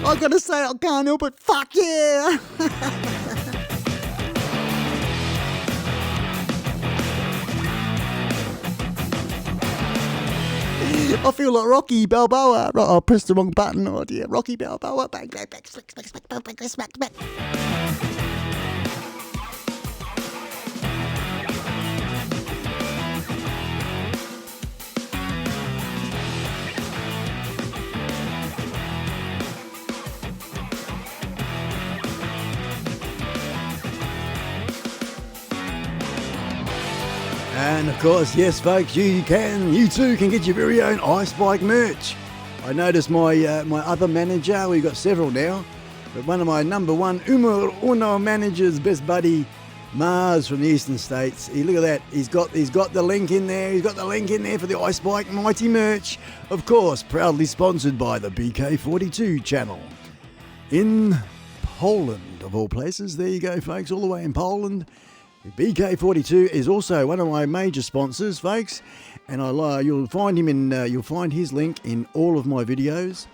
I gotta say, I can't help it. Fuck yeah! I feel like Rocky Balboa. I pressed the wrong button. Oh dear. Rocky Balboa. Bang, bang, bang, smack. And of course, yes, folks, you too can get your very own iSpike merch. I noticed my my other manager, we've got several now, but one of my number one uno managers, best buddy, Mars from the Eastern States. Look at that. He's got the link in there. He's got the link in there for the iSpike Mighty merch. Of course, proudly sponsored by the BK42 channel in Poland, of all places. There you go, folks, all the way in Poland. BK42 is also one of my major sponsors, folks, and you'll find him you'll find his link in all of my videos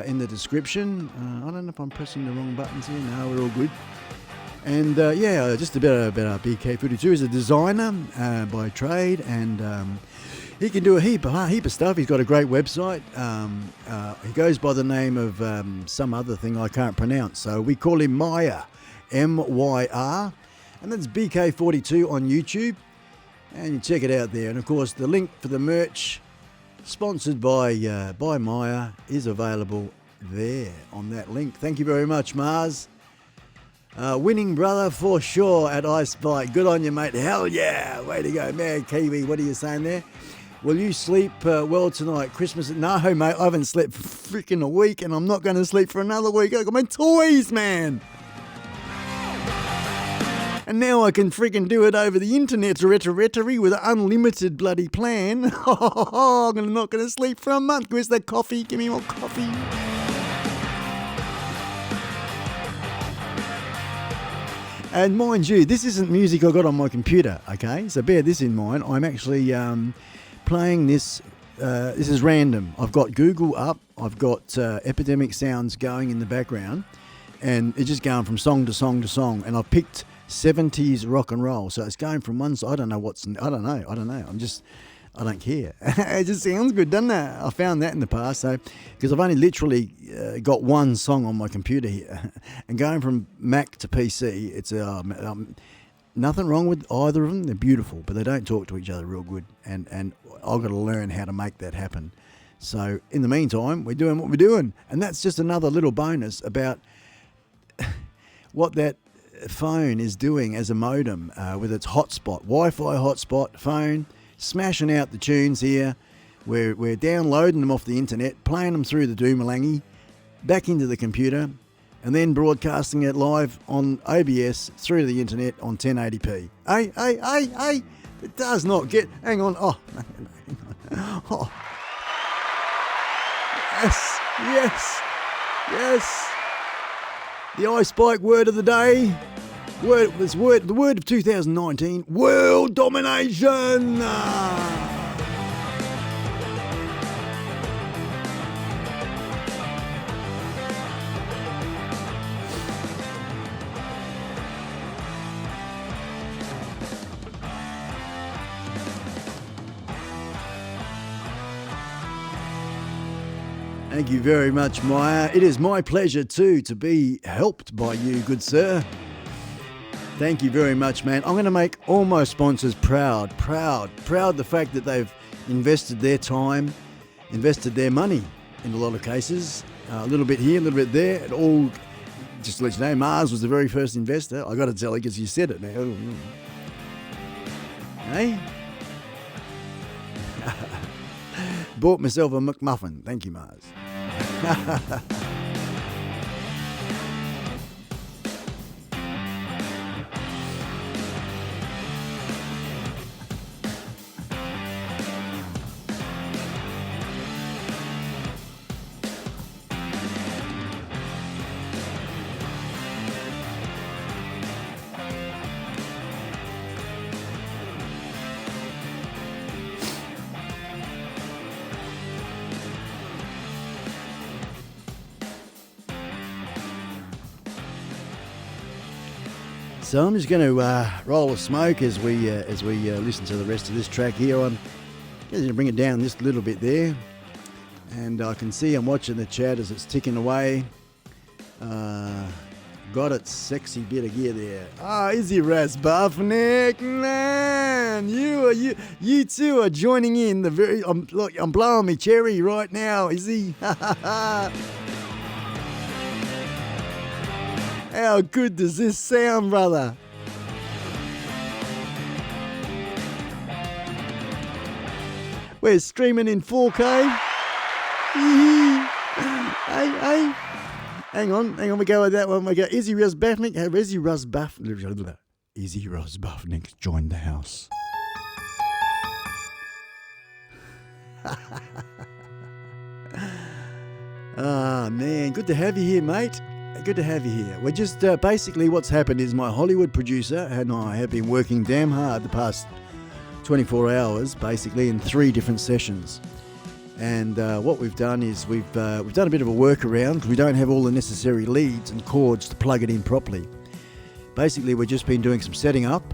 in the description. I don't know if I'm pressing the wrong buttons here. No, we're all good. And just a bit about BK42. He's a designer by trade, and he can do a heap of stuff. He's got a great website. He goes by the name of some other thing I can't pronounce, so we call him Maya, M-Y-R, and that's BK42 on YouTube, and you check it out there. And of course, the link for the merch, sponsored by Maya, is available there on that link. Thank you very much, Mars. Winning brother for sure at iSpike. Good on you, mate. Hell yeah. Way to go. Man, Kiwi, what are you saying there? Will you sleep well tonight? Christmas? No, mate. I haven't slept for freaking a week, and I'm not going to sleep for another week. I got my toys, man. And now I can freaking do it over the internet, with an unlimited bloody plan. I'm not going to sleep for a month. Where's that coffee? Give me more coffee. And mind you, this isn't music I got on my computer, okay? So bear this in mind. I'm actually playing this. This is random. I've got Google up. I've got Epidemic Sounds going in the background. And it's just going from song to song to song. And I've picked 70s rock and roll. So it's going from one side. I don't know. I don't care. It just sounds good, doesn't it? I found that in the past. So, because I've only literally got one song on my computer here. And going from Mac to PC, it's nothing wrong with either of them. They're beautiful, but they don't talk to each other real good. And I've got to learn how to make that happen. So in the meantime, we're doing what we're doing. And that's just another little bonus about what that phone is doing as a modem with its hotspot, Wi-Fi hotspot phone, smashing out the tunes here. We're downloading them off the internet, playing them through the Doomalangi, back into the computer, and then broadcasting it live on OBS through the internet on 1080p. Hey, it does not get... Hang on. Oh, no. Oh. Yes. The iSpike word of the day. The word of 2019. World domination. Thank you very much, Maya. It is my pleasure, too, to be helped by you, good sir. Thank you very much, man. I'm going to make all my sponsors proud the fact that they've invested their time, invested their money in a lot of cases. A little bit here, a little bit there. It all, just to let you know, Mars was the very first investor. I got to tell you because you said it now. Hey? Bought myself a McMuffin. Thank you, Mars. So I'm just going to roll a smoke as we listen to the rest of this track here. I'm going to bring it down just a little bit there, and I can see I'm watching the chat as it's ticking away. Got it, sexy bit of gear there. Izzy Rasbufnik, man, you two are joining in the very. I'm blowing me cherry right now, Izzy. How good does this sound, brother? We're streaming in 4K. Hey. Hang on, we go with that one. We go, Izzy Rosbafnik joined the house. Ah, man, good to have you here, mate. Good to have you here. We're just basically what's happened is my Hollywood producer and I have been working damn hard the past 24 hours, basically in 3 different sessions. And what we've done is we've done a bit of a workaround because we don't have all the necessary leads and cords to plug it in properly. Basically, we've just been doing some setting up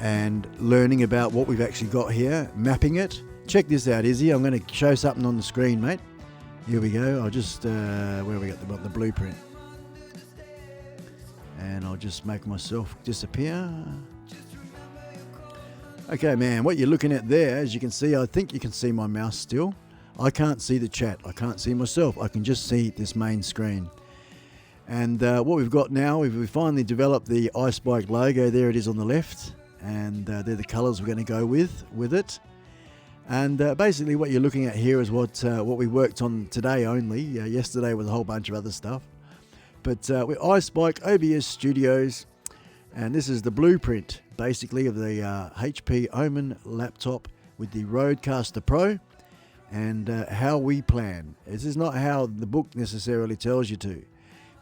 and learning about what we've actually got here, mapping it. Check this out, Izzy. I'm going to show something on the screen, mate. Here we go. I'll just where have we got the blueprint, and I'll just make myself disappear. Okay, man, what you're looking at there, as you can see, I think you can see my mouse still. I can't see the chat. I can't see myself. I can just see this main screen. And what we've got now, we've finally developed the iSpike logo. There it is on the left. And they're the colours we're going to go with it. And basically what you're looking at here is what we worked on today only. Yesterday was a whole bunch of other stuff. But with iSpike OBS Studios, and this is the blueprint, basically, of the HP Omen laptop with the Rodecaster Pro, and how we plan. This is not how the book necessarily tells you to.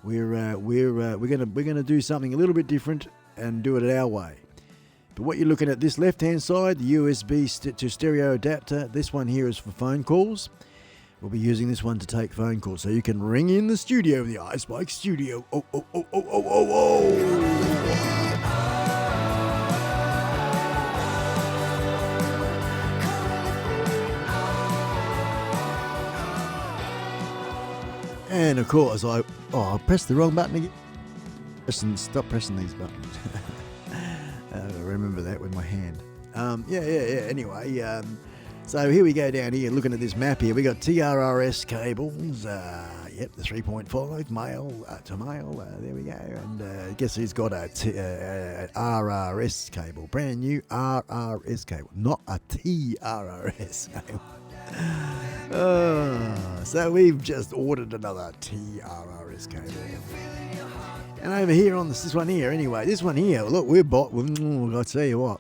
We're gonna do something a little bit different and do it our way. But what you're looking at this left-hand side, the USB to stereo adapter. This one here is for phone calls. We'll be using this one to take phone calls, so you can ring in the studio, the iSpike Studio. Oh. And of course, I pressed the wrong button again. Stop pressing these buttons. I remember that with my hand. Anyway, so here we go down here, looking at this map here. We got TRRS cables. The 3.5 male to male. There we go. And guess who's got a RRS cable? Brand new RRS cable, not a TRRS cable. So we've just ordered another TRRS cable. And over here on this one here, anyway, this one here, look, we're bought. I'll tell you what,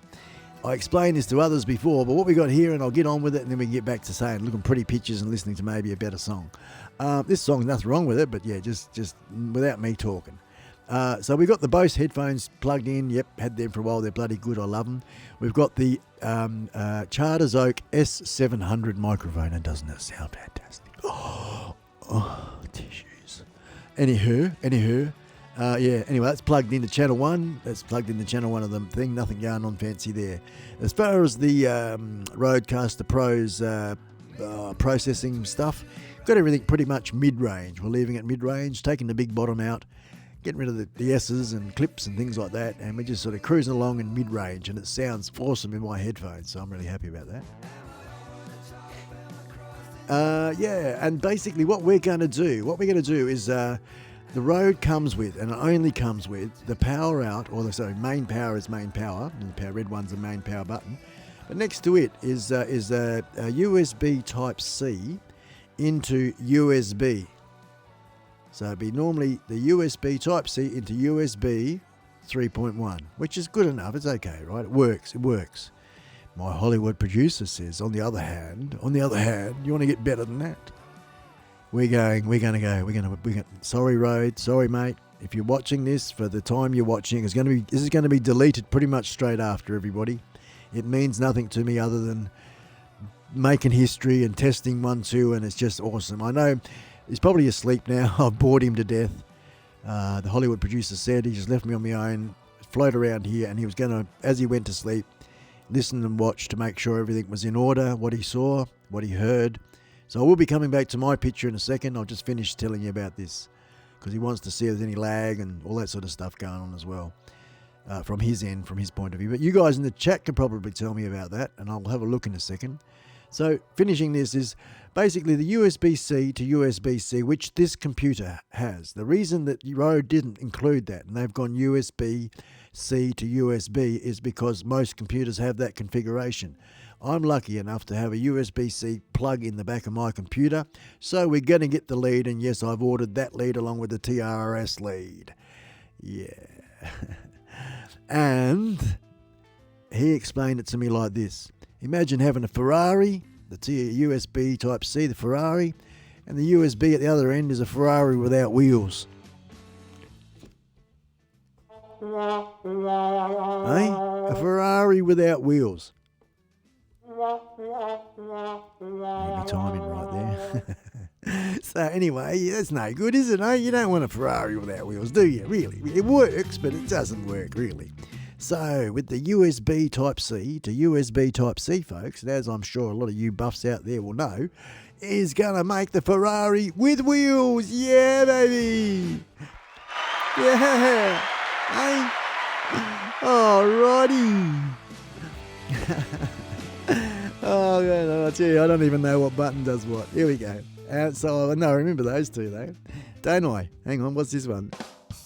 I explained this to others before, but what we got here, and I'll get on with it, and then we can get back to saying, looking pretty pictures and listening to maybe a better song. This song's nothing wrong with it, but yeah, just without me talking. So we've got the Bose headphones plugged in. Yep, had them for a while. They're bloody good. I love them. We've got the Charters Oak S700 microphone, and doesn't it sound fantastic? Oh, tissues. Anywho. Anyway, that's plugged into channel 1. That's plugged into channel 1 of the thing. Nothing going on fancy there. As far as the Rodecaster Pro's processing stuff, got everything pretty much mid-range. We're leaving it mid-range, taking the big bottom out, getting rid of the S's and clips and things like that, and we're just sort of cruising along in mid-range, and it sounds awesome in my headphones, so I'm really happy about that. And basically what we're going to do is the Rode comes with, and it only comes with, the power out, main power is main power, and the red one's the main power button, but next to it is a USB Type-C into USB. So it'd be normally the USB Type-C into USB 3.1, which is good enough. It's okay, right? It works. My Hollywood producer says, on the other hand, you want to get better than that? Sorry, Rode. Sorry, mate. If you're watching this, for the time you're watching, this is going to be deleted pretty much straight after, everybody. It means nothing to me other than making history and testing 1, 2, and it's just awesome. I know he's probably asleep now. I've bored him to death. The Hollywood producer said he just left me on my own, float around here, and he was going to, as he went to sleep, listen and watch to make sure everything was in order, what he saw, what he heard. So I will be coming back to my picture in a second. I'll just finish telling you about this because he wants to see if there's any lag and all that sort of stuff going on as well from his end, from his point of view. But you guys in the chat can probably tell me about that, and I'll have a look in a second. So finishing this is basically the USB-C to USB-C, which this computer has. The reason that Rode didn't include that, and they've gone USB-C to USB, is because most computers have that configuration. I'm lucky enough to have a USB-C plug in the back of my computer, so we're going to get the lead, and yes, I've ordered that lead along with the TRS lead. Yeah. And he explained it to me like this. Imagine having a Ferrari, the USB Type-C, the Ferrari, and the USB at the other end is a Ferrari without wheels. Hey? A Ferrari without wheels. Maybe timing right there. So anyway, that's no good, is it? You don't want a Ferrari without wheels, do you? Really? It works, but it doesn't work, really. So with the USB Type-C to USB Type-C, folks, and as I'm sure a lot of you buffs out there will know, is going to make the Ferrari with wheels. Yeah, baby. Yeah. Hey. Alrighty. Oh, God, I tell you, I don't even know what button does what. Here we go. So, no, I remember those two, though. Don't I? Hang on, what's this one?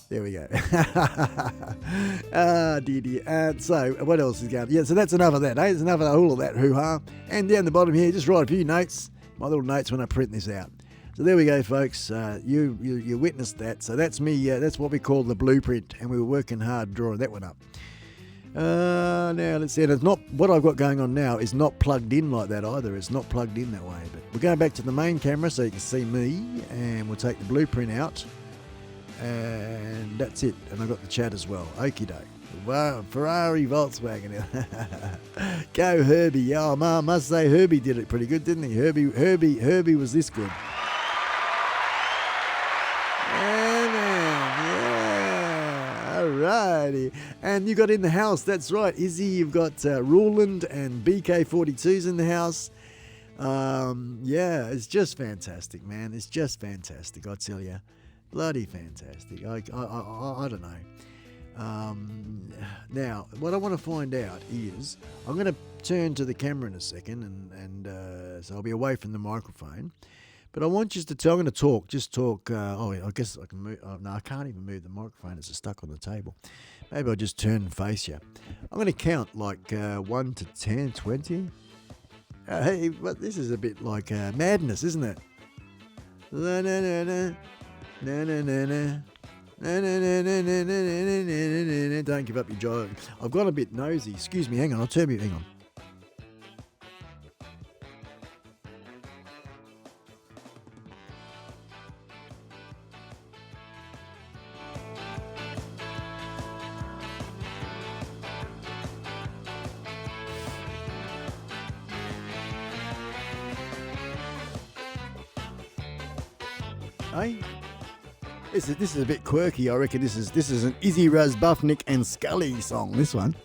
There we go. Dear. So, what else is going on? Yeah, so that's enough of that, eh? There's enough of all of that hoo-ha. And down the bottom here, just write a few notes. My little notes when I print this out. So there we go, folks. You witnessed that. So that's me. That's what we call the blueprint. And we were working hard drawing that one up. Now let's see. And it's not what I've got going on now is not plugged in like that either. It's not plugged in that way. But we're going back to the main camera so you can see me, and we'll take the blueprint out, and that's it. And I've got the chat as well. Okie doke. Wow, Ferrari, Volkswagen. Go Herbie. Yeah, I must say Herbie did it pretty good, didn't he? Herbie was this good. Alrighty. And you got in the house, that's right, Izzy, you've got Ruland and BK42s in the house. Yeah, it's just fantastic, man. It's just fantastic, I tell you. Bloody fantastic. I don't know. Now, what I want to find out is, I'm going to turn to the camera in a second, and so I'll be away from the microphone. But I want you to tell, I'm going to talk, just talk. I guess I can move. No, I can't even move the microphone. It's stuck on the table. Maybe I'll just turn and face you. I'm going to count like 1 to 10, 20. Hey, but this is a bit like madness, isn't it? La na na na, na na na na. Don't give up your joy. I've got a bit nosy. Excuse me, hang on. I'll turn you. Hang on. Hey? This is a bit quirky. I reckon this is an Izzy Razbufnik and Scully song. This one.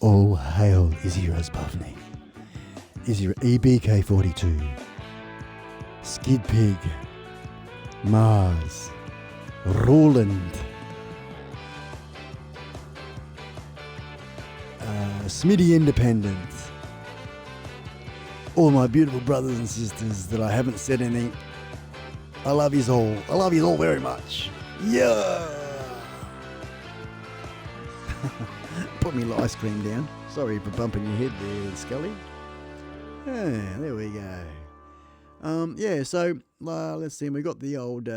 Oh, hail Izzy Razbufnik. Izzy EBK42. Skid Pig. Mars. Roland. Smitty Independent. All my beautiful brothers and sisters that I haven't said anything. I love yous all. I love yous all very much. Yeah. Put me ice cream down. Sorry for bumping your head there, Scully. Yeah, there we go. Yeah, so let's see. We got the old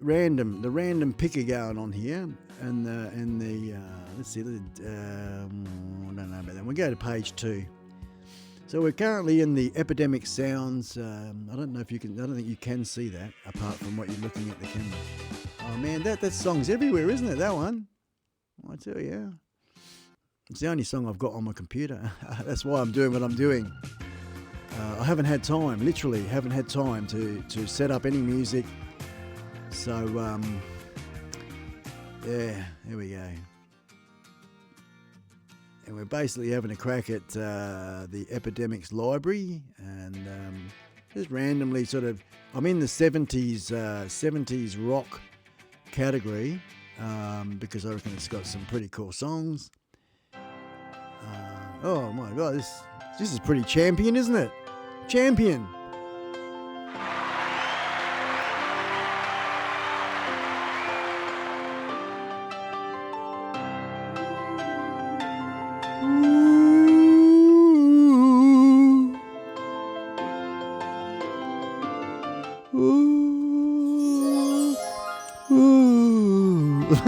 random picker going on here, and the let's see. I don't know about that. We'll go to page 2. So we're currently in the epidemic sounds. I don't know if you can. I don't think you can see that apart from what you're looking at the camera. Oh man, that song's everywhere, isn't it? That one. I tell you, it's the only song I've got on my computer. That's why I'm doing what I'm doing. I haven't had time. Literally, haven't had time to set up any music. So yeah, here we go. And we're basically having a crack at the Epidemics library, and just randomly sort of. I'm in the 70s rock category because I reckon it's got some pretty cool songs. Oh my God, this is pretty Champion, isn't it? Champion.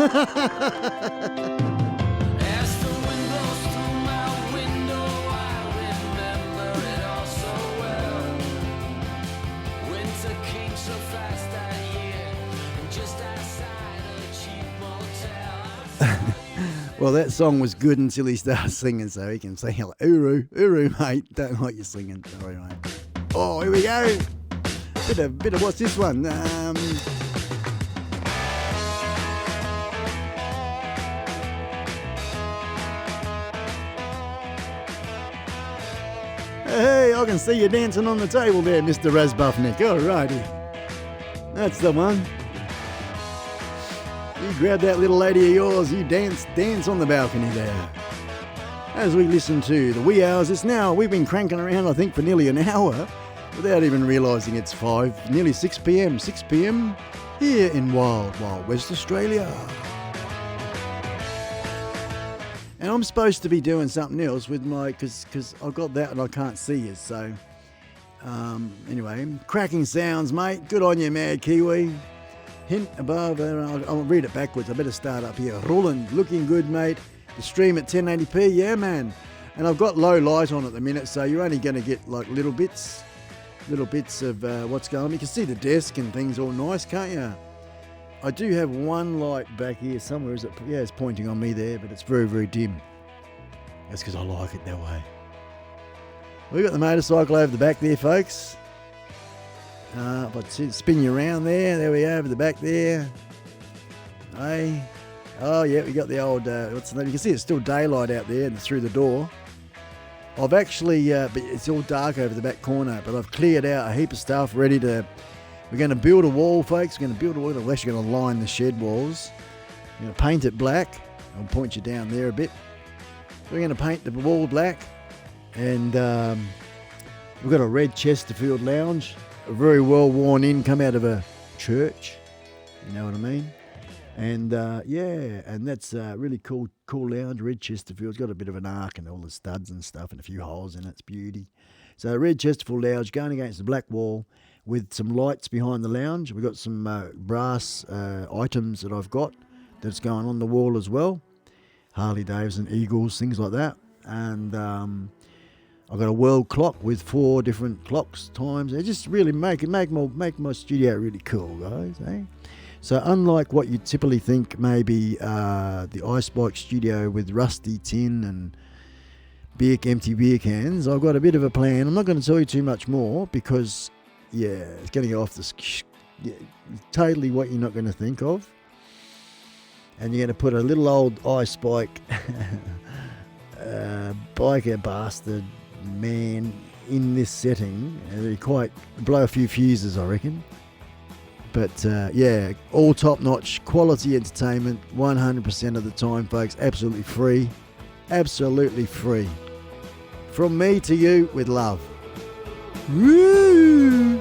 As the wind blows through my window, I remember it all so well. Winter came so fast that year, and just outside a cheap motel. Well, that song was good until he started singing, so he can sing like, Uru, mate, don't like you singing. Sorry, mate. Oh, here we go. Bit of what's this one? Hey, I can see you dancing on the table there, Mr. Razbuffnik. Alrighty. That's the one. You grab that little lady of yours, you dance on the balcony there. As we listen to the wee hours, we've been cranking around, I think, for nearly an hour without even realising it's 5, nearly 6 p.m. 6 p.m. here in wild West Australia. And I'm supposed to be doing something else with my, because I've got that and I can't see you. So, anyway, cracking sounds, mate. Good on you, Mad Kiwi. Hint above, I'll read it backwards. I better start up here. Roland, looking good, mate. The stream at 1080p, yeah, man. And I've got low light on at the minute, so you're only going to get like little bits of what's going on. You can see the desk and things all nice, can't you? I do have one light back here somewhere. Is it? Yeah, it's pointing on me there, but it's very, very dim. That's because I like it that way. We've got the motorcycle over the back there, folks. If I spin you around there we are over the back there. Hey. Oh, yeah, we got the old, what's the name? You can see it's still daylight out there and through the door. I've actually, but it's all dark over the back corner, but I've cleared out a heap of stuff ready to. We're going to build a wall, folks. We're going to build a wall. We're actually going to line the shed walls. We're going to paint it black. I'll point you down there a bit. We're going to paint the wall black. And we've got a red Chesterfield lounge. A very well worn in, come out of a church. You know what I mean? And yeah, and that's a really cool lounge. Red Chesterfield. It's got a bit of an arc and all the studs and stuff and a few holes in it. It's beauty. So red Chesterfield lounge going against the black wall, with some lights behind the lounge. We've got some brass items that I've got that's going on the wall as well. Harley Davidson, Eagles, things like that. And I've got a world clock with 4 different clocks, times. They just really make my studio really cool, guys. Eh? So unlike what you typically think, maybe the iSpike studio with rusty tin and empty beer cans, I've got a bit of a plan. I'm not going to tell you too much more because... yeah, it's going to go off this. Yeah, totally what you're not going to think of. And you're going to put a little old iSpike biker bastard man in this setting. And quite blow a few fuses, I reckon. But yeah, all top notch quality entertainment 100% of the time, folks. Absolutely free. Absolutely free. From me to you with love. Woo!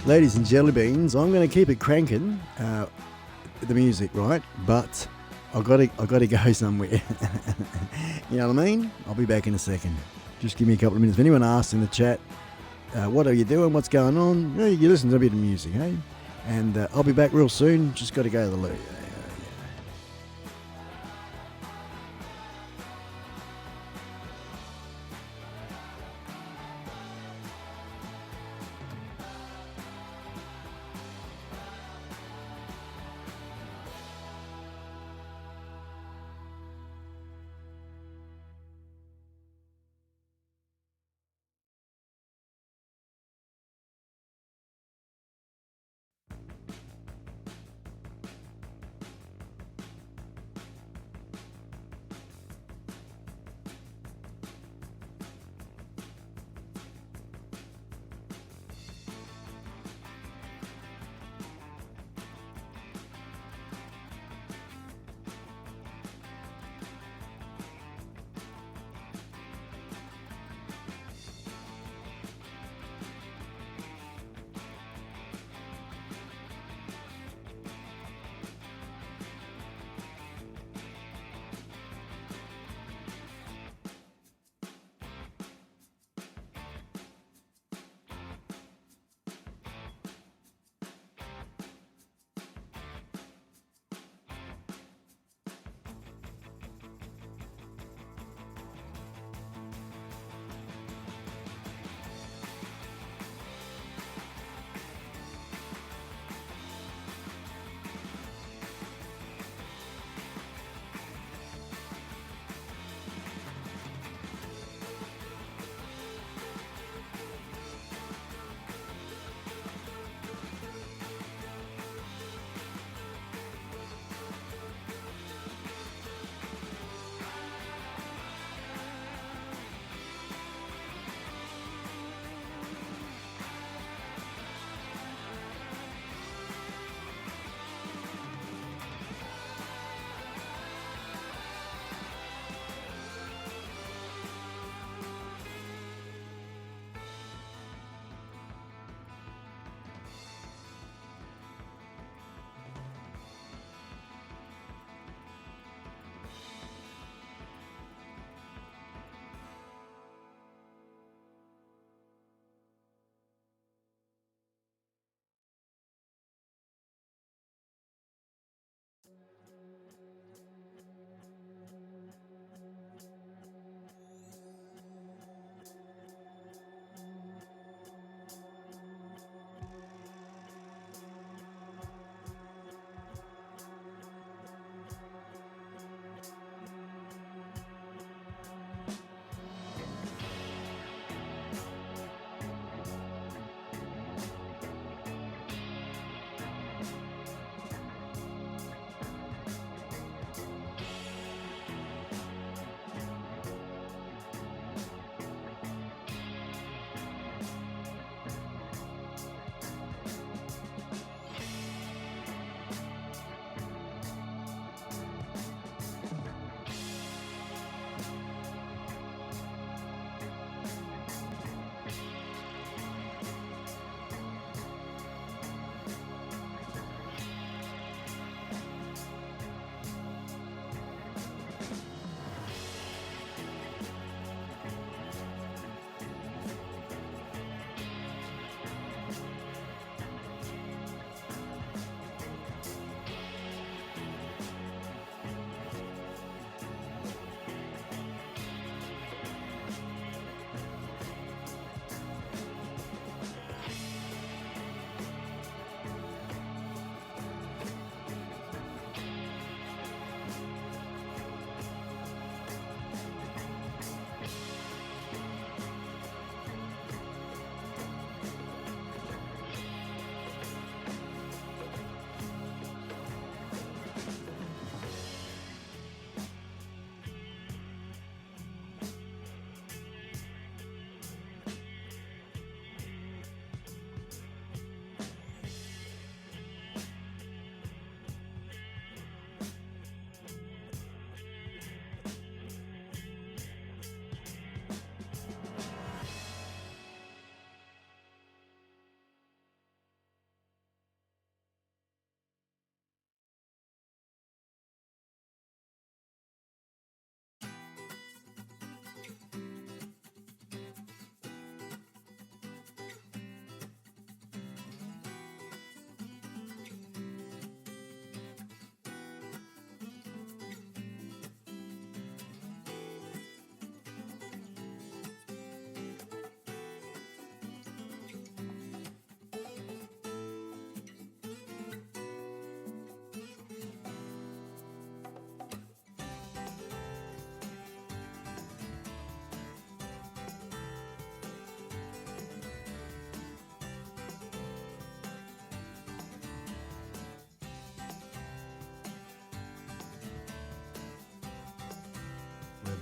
Ladies and jelly beans, I'm going to keep it cranking, the music, right? But I've got to go somewhere. You know what I mean? I'll be back in a second. Just give me a couple of minutes. If anyone asks in the chat, what are you doing? What's going on? You listen to a bit of music, hey? And I'll be back real soon. Just got to go to the loo.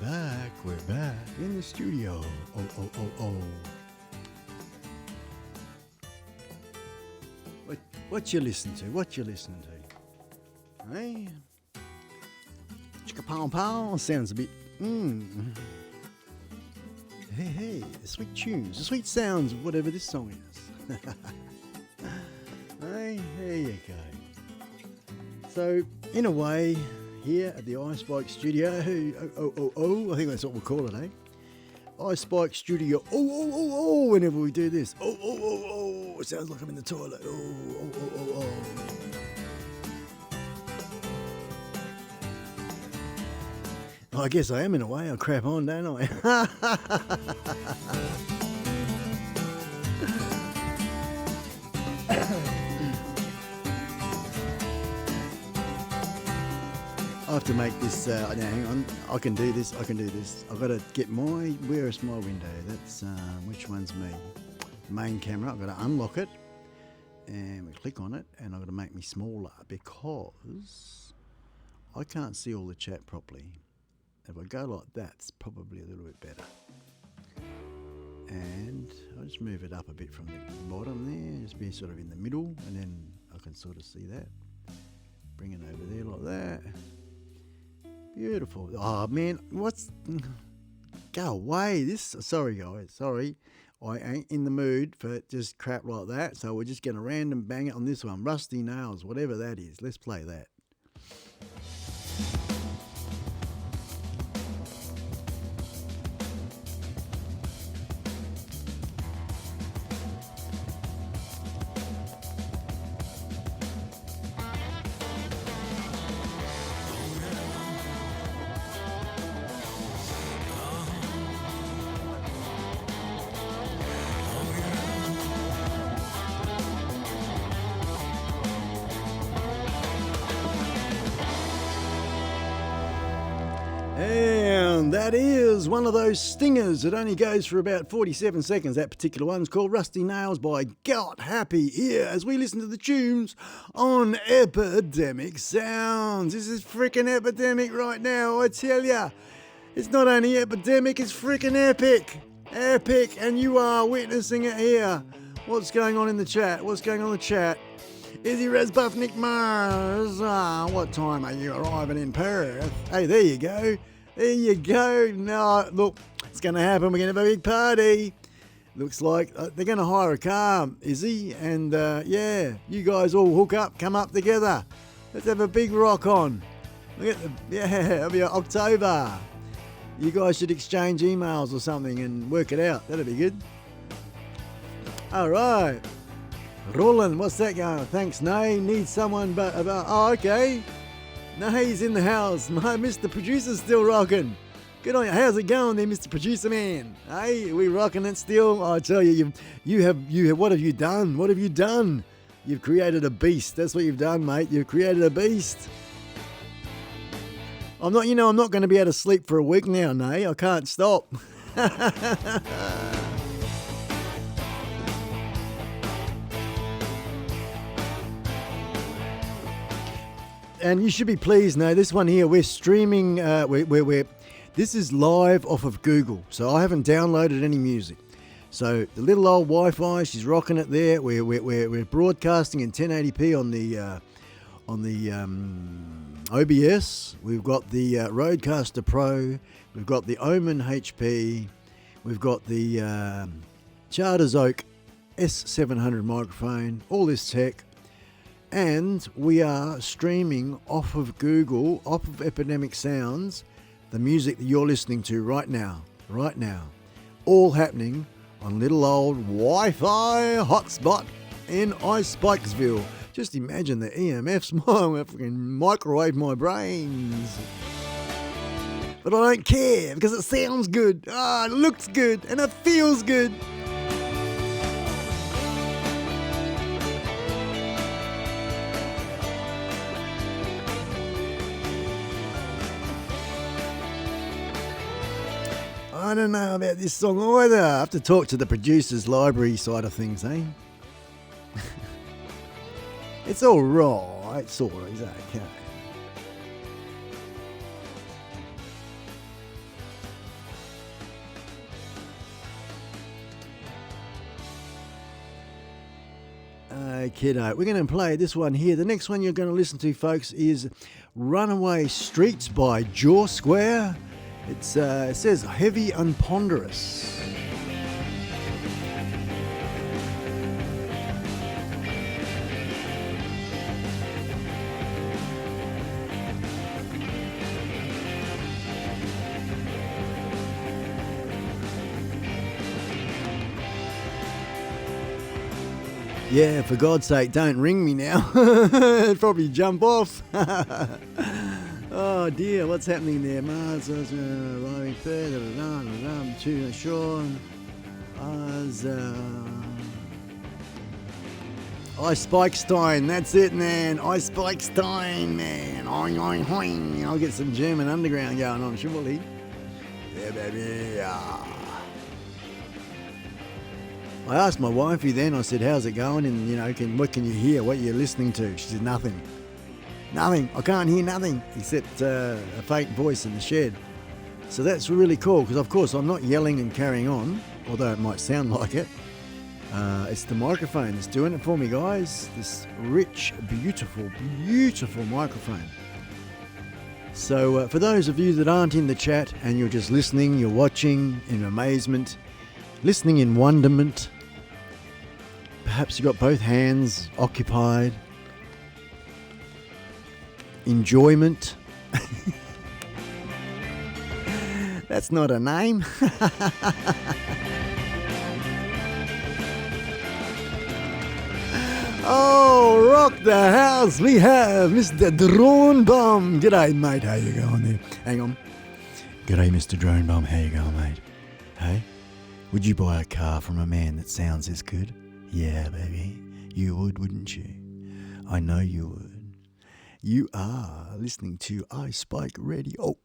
We're back in the studio. Oh. What you listening to? Hey? Chicka pow pow sounds a bit, Hey, the sweet tunes, the sweet sounds of whatever this song is. Hey, there you go. So, in a way, here at the iSpike studio, I think that's what we'll call it, eh? iSpike studio, whenever we do this. It sounds like I'm in the toilet. I guess I am in a way. I crap on, don't I? I have to make this, now hang on, I can do this. I've got to get where is my window? That's, which one's me? Main camera, I've got to unlock it, and we click on it, and I've got to make me smaller, because I can't see all the chat properly. If I go like that, it's probably a little bit better. And I'll just move it up a bit from the bottom there, just be sort of in the middle, and then I can sort of see that. Bring it over there like that. Beautiful. Oh man, go away. Sorry guys, sorry. I ain't in the mood for just crap like that, so we're just going to random bang it on this one. Rusty Nails, whatever that is. Let's play that. And that is one of those stingers that only goes for about 47 seconds. That particular one's called Rusty Nails by Got Happy here as we listen to the tunes on Epidemic Sounds. This is freaking epidemic right now, I tell ya. It's not only epidemic, it's freaking epic. Epic, and you are witnessing it here. What's going on in the chat? Izzy Resbuffnik Mars. What time are you arriving in Perth? Hey, there you go. No, look, it's going to happen. We're going to have a big party. Looks like they're going to hire a car, Izzy. And yeah, you guys all hook up, come up together. Let's have a big rock on. It'll be October. You guys should exchange emails or something and work it out. That'll be good. All right. Roland, what's that going? Thanks, Nay. Need someone but about... Oh, okay. Nay's in the house. My Mr. Producer's still rocking. Good on you. How's it going there, Mr. Producer Man? Hey, are we rocking it still? I tell you, you have. What have you done? What have you done? You've created a beast. That's what you've done, mate. You've created a beast. I'm not going to be able to sleep for a week now, Nay. I can't stop. And you should be pleased, no, this one here, we're streaming, this is live off of Google, so I haven't downloaded any music. So the little old Wi-Fi, she's rocking it there. We're broadcasting in 1080p on the OBS. We've got the Rodecaster Pro. We've got the Omen HP. We've got the Charters Oak S700 microphone. All this tech. And we are streaming off of Google, off of Epidemic Sounds, the music that you're listening to right now. All happening on little old Wi-Fi hotspot in iSpikesville. Just imagine the EMFs fucking microwave my brains. But I don't care because it sounds good, it looks good, and it feels good. I don't know about this song either. I have to talk to the producer's library side of things, eh? It's alright, sort of, it's okay. Kiddo, we're going to play this one here. The next one you're going to listen to, folks, is Runaway Streets by Jaw Square. It says heavy and ponderous. Yeah, for God's sake, don't ring me now. It'd probably jump off. Oh dear, what's happening there? Mars, arriving further, to the shore. iSpike Stein, that's it, man. iSpike Stein, man. Oing, oing, oing. I'll get some German underground going on, surely. Yeah, baby. I asked my wifey then, I said, how's it going? And, you know, what can you hear? What are you listening to? She said, nothing. Nothing. I can't hear nothing except a faint voice in the shed. So that's really cool because, of course, I'm not yelling and carrying on, although it might sound like it. It's the microphone that's doing it for me, guys. This rich, beautiful, beautiful microphone. So for those of you that aren't in the chat and you're just listening, you're watching in amazement, listening in wonderment, perhaps you've got both hands occupied, enjoyment. That's not a name. Oh, rock the house. We have Mr. Drone Bomb. G'day, mate. How you going there? Hang on. G'day, Mr. Drone Bomb. How you going, mate? Hey? Would you buy a car from a man that sounds this good? Yeah, baby. You would, wouldn't you? I know you would. You are listening to iSpike Radio.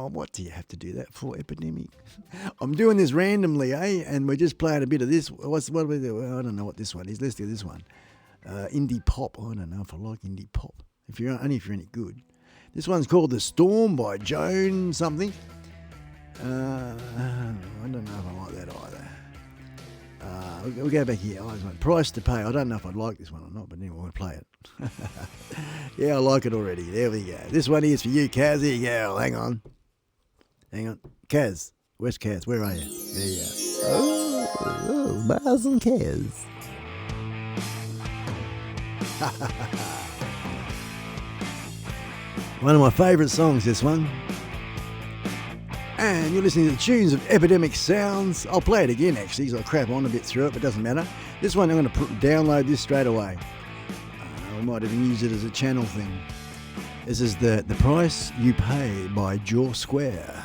What do you have to do that for, Epidemic? I'm doing this randomly, eh? And we're just playing a bit of this. What do we do? I don't know what this one is. Let's do this one. Indie pop. I don't know if I like indie pop. Only if you're any good. This one's called The Storm by Joan something. I don't know if I like that either. We'll go back here. Price to Pay. I don't know if I'd like this one or not, but anyway, we'll play it. Yeah, I like it already. There we go. This one is for you, Kaz. Here you go. Hang on. Kaz. Where's Kaz? Where are you? There you go. Oh, Mars and Kaz. One of my favourite songs, this one. And you're listening to the tunes of Epidemic Sounds. I'll play it again, actually, because I'll crap on a bit through it, but it doesn't matter. This one, I'm going to download this straight away. I might even use it as a channel thing. This is The Price You Pay by Jaw Square.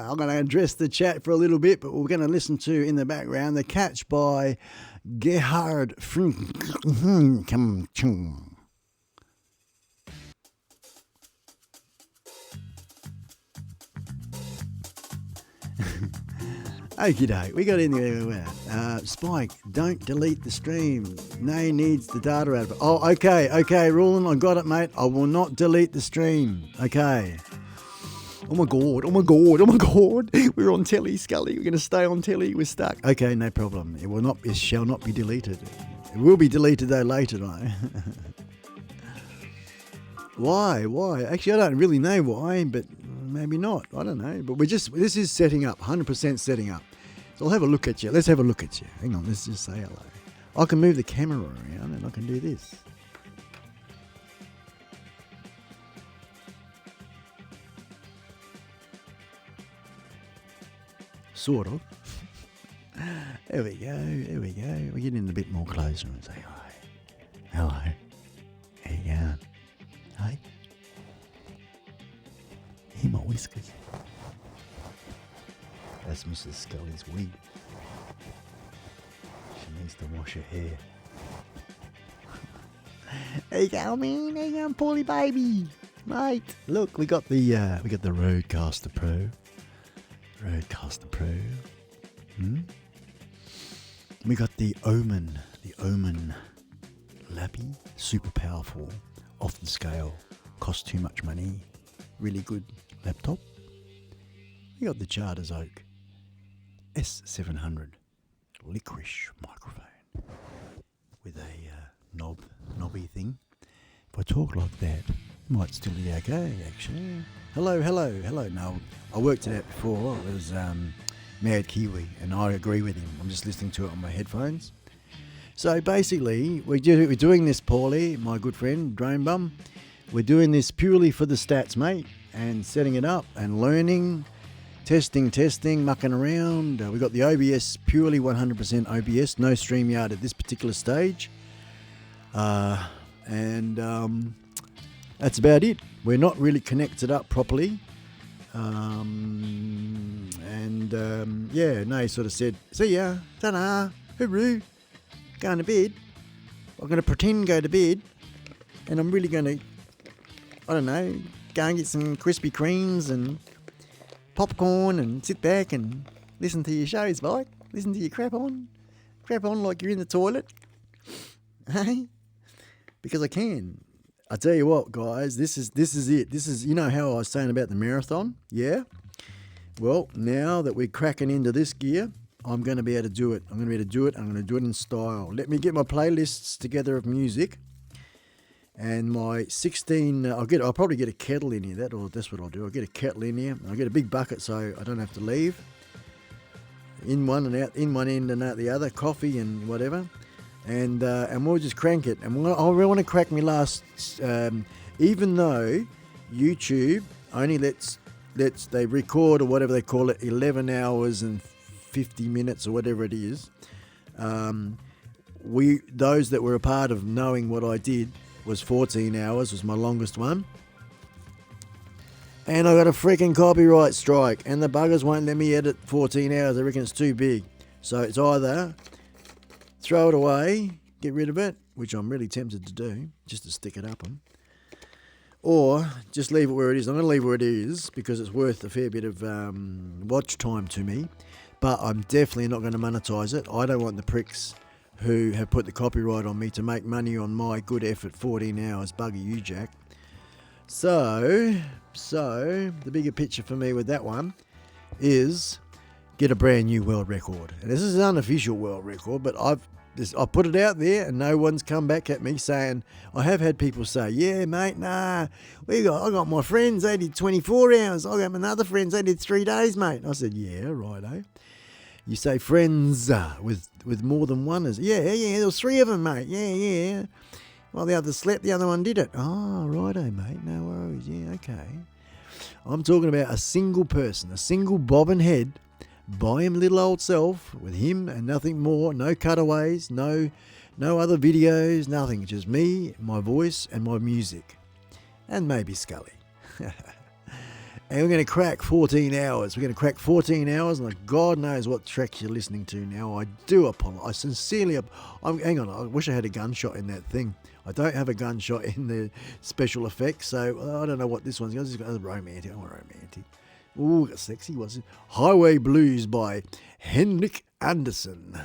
I'm going to address the chat for a little bit, but we're going to listen to, in the background, The Catch by Gerhard Frink. Okie doke, we got in there. Spike, don't delete the stream. Nay needs the data out of it. Oh, okay, Roland, I got it, mate. I will not delete the stream. Okay. Oh my god. We're on telly, Scully. We're going to stay on telly. We're stuck. Okay, no problem. It shall not be deleted. It will be deleted though later, right? Why? Actually, I don't really know why, but maybe not. I don't know. But this is setting up, 100% setting up. So I'll have a look at you. Let's have a look at you. Hang on, let's just say hello. I can move the camera around and I can do this. sort of. There we go, there we go. We're getting a bit more closer and say hi. Hello. How you going? Hey? Hear my whiskers? That's Mrs. Scully's wig. She needs to wash her hair. There you go, man. There you go, Paulie baby. Mate, look, we got the Rodecaster Pro. Rodecaster Pro. We got the Omen Lappy, super powerful, off the scale, cost too much money, really good laptop. We got the Charters Oak S700 licorice microphone with a knobby thing. If I talk like that, it might still be okay, actually. Hello. No, I worked it out before. It was Mad Kiwi, and I agree with him. I'm just listening to it on my headphones. So basically, we're doing this, Paulie, my good friend, Drone Bum. We're doing this purely for the stats, mate, and setting it up and learning, testing, mucking around. We got the OBS, purely 100% OBS, no StreamYard at this particular stage. And that's about it. We're not really connected up properly. He sort of said, see ya, ta-da, hooroo, going to bed. I'm going to pretend go to bed, and I'm really going to, I don't know, go and get some Krispy Kremes and popcorn and sit back and listen to your shows, Mike. Listen to your crap on like you're in the toilet. Hey? Because I can. I tell you what, guys, this is it. This is, you know how I was saying about the marathon? Yeah? Well, now that we're cracking into this gear, I'm going to be able to do it. I'm going to do it in style. Let me get my playlists together of music. And my 16, I'll probably get a kettle in here. That's what I'll do. I'll get a kettle in here. I'll get a big bucket so I don't have to leave. In one and out, in one end and out the other, coffee and whatever. And we'll just crank it. And I really want to crack me last, even though YouTube only lets they record or whatever they call it, 11 hours and 50 minutes or whatever it is. Those that were a part of knowing what I did was 14 hours, was my longest one. And I got a freaking copyright strike, and the buggers won't let me edit 14 hours. They reckon it's too big. So it's either throw it away, get rid of it, which I'm really tempted to do, just to stick it up on, or just leave it where it is. I'm going to leave it where it is because it's worth a fair bit of watch time to me, but I'm definitely not going to monetize it. I don't want the pricks who have put the copyright on me to make money on my good effort 14 hours. Bugger you, Jack. So the bigger picture for me with that one is get a brand new world record. And this is an unofficial world record, but I put it out there and no one's come back at me saying, I have had people say, yeah, mate, nah, I got my friends, they did 24 hours. I got my other friends, they did 3 days, mate. I said, yeah, righto. You say friends with more than one. Yeah, there was 3 of them, mate. Yeah. Well, the other slept, the other one did it. Oh, righto, mate, no worries. Yeah, okay. I'm talking about a single person, a single bob and head, by him little old self, with him and nothing more, no cutaways, no other videos, nothing, just me, my voice and my music, and maybe Scully. And we're going to crack 14 hours. We're going to crack 14 hours, and God knows what tracks you're listening to now. I do apologize. I sincerely, hang on, I wish I had a gunshot in that thing. I don't have a gunshot in the special effects, so I don't know what this one's got. It's got romantic. I want romantic. Ooh, got sexy. What's it? Highway Blues by Henrik Anderson.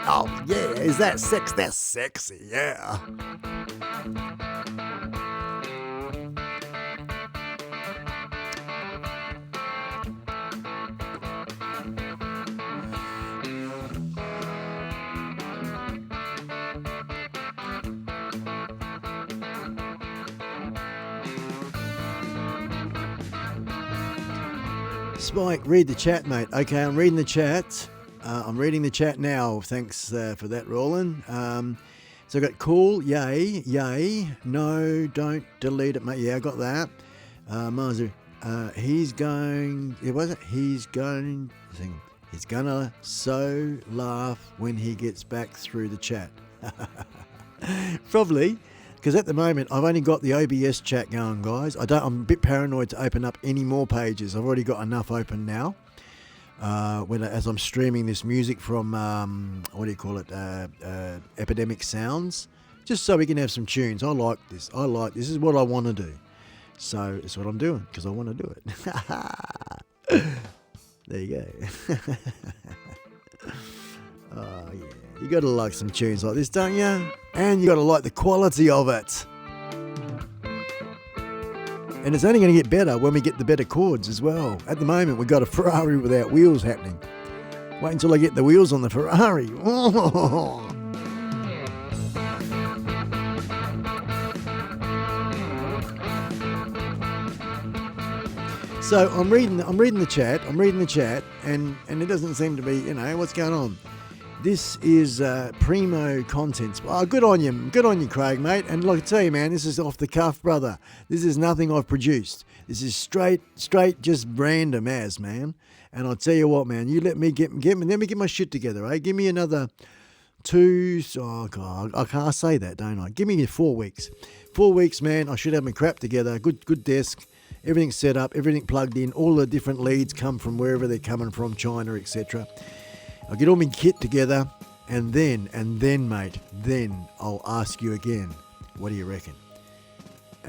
Oh, yeah. Is that sex? That's sexy, yeah. Spike, read the chat, mate. Okay, I'm reading the chat. I'm reading the chat now. Thanks for that, Roland. So I got cool, yay, no, don't delete it, mate. Yeah, I got that. Mazu, He's going. It wasn't. He's going. He's gonna so laugh when he gets back through the chat. Probably, because at the moment I've only got the OBS chat going, guys. I'm a bit paranoid to open up any more pages. I've already got enough open now. As I'm streaming this music from Epidemic Sounds, just so we can have some tunes. I like this. This is what I want to do. So it's what I'm doing because I want to do it. There you go. Oh yeah, you gotta like some tunes like this, don't you? And you gotta like the quality of it. And it's only going to get better when we get the better chords as well. At the moment, we've got a Ferrari without wheels happening. Wait until I get the wheels on the Ferrari. So I'm reading the chat, and it doesn't seem to be, what's going on. This is primo content. Oh, good on you, Craig, mate. And like I tell you, man, this is off the cuff, brother. This is nothing I've produced. This is straight, just random as, man. And I'll tell you what, man, you let me let me get my shit together, eh? Give me another 2. Oh God, I can't say that, don't I? Give me 4 weeks. 4 weeks, man. I should have my crap together. Good desk. Everything's set up. Everything plugged in. All the different leads come from wherever they're coming from, China, etc. I'll get all my kit together, and then, mate, then I'll ask you again. What do you reckon?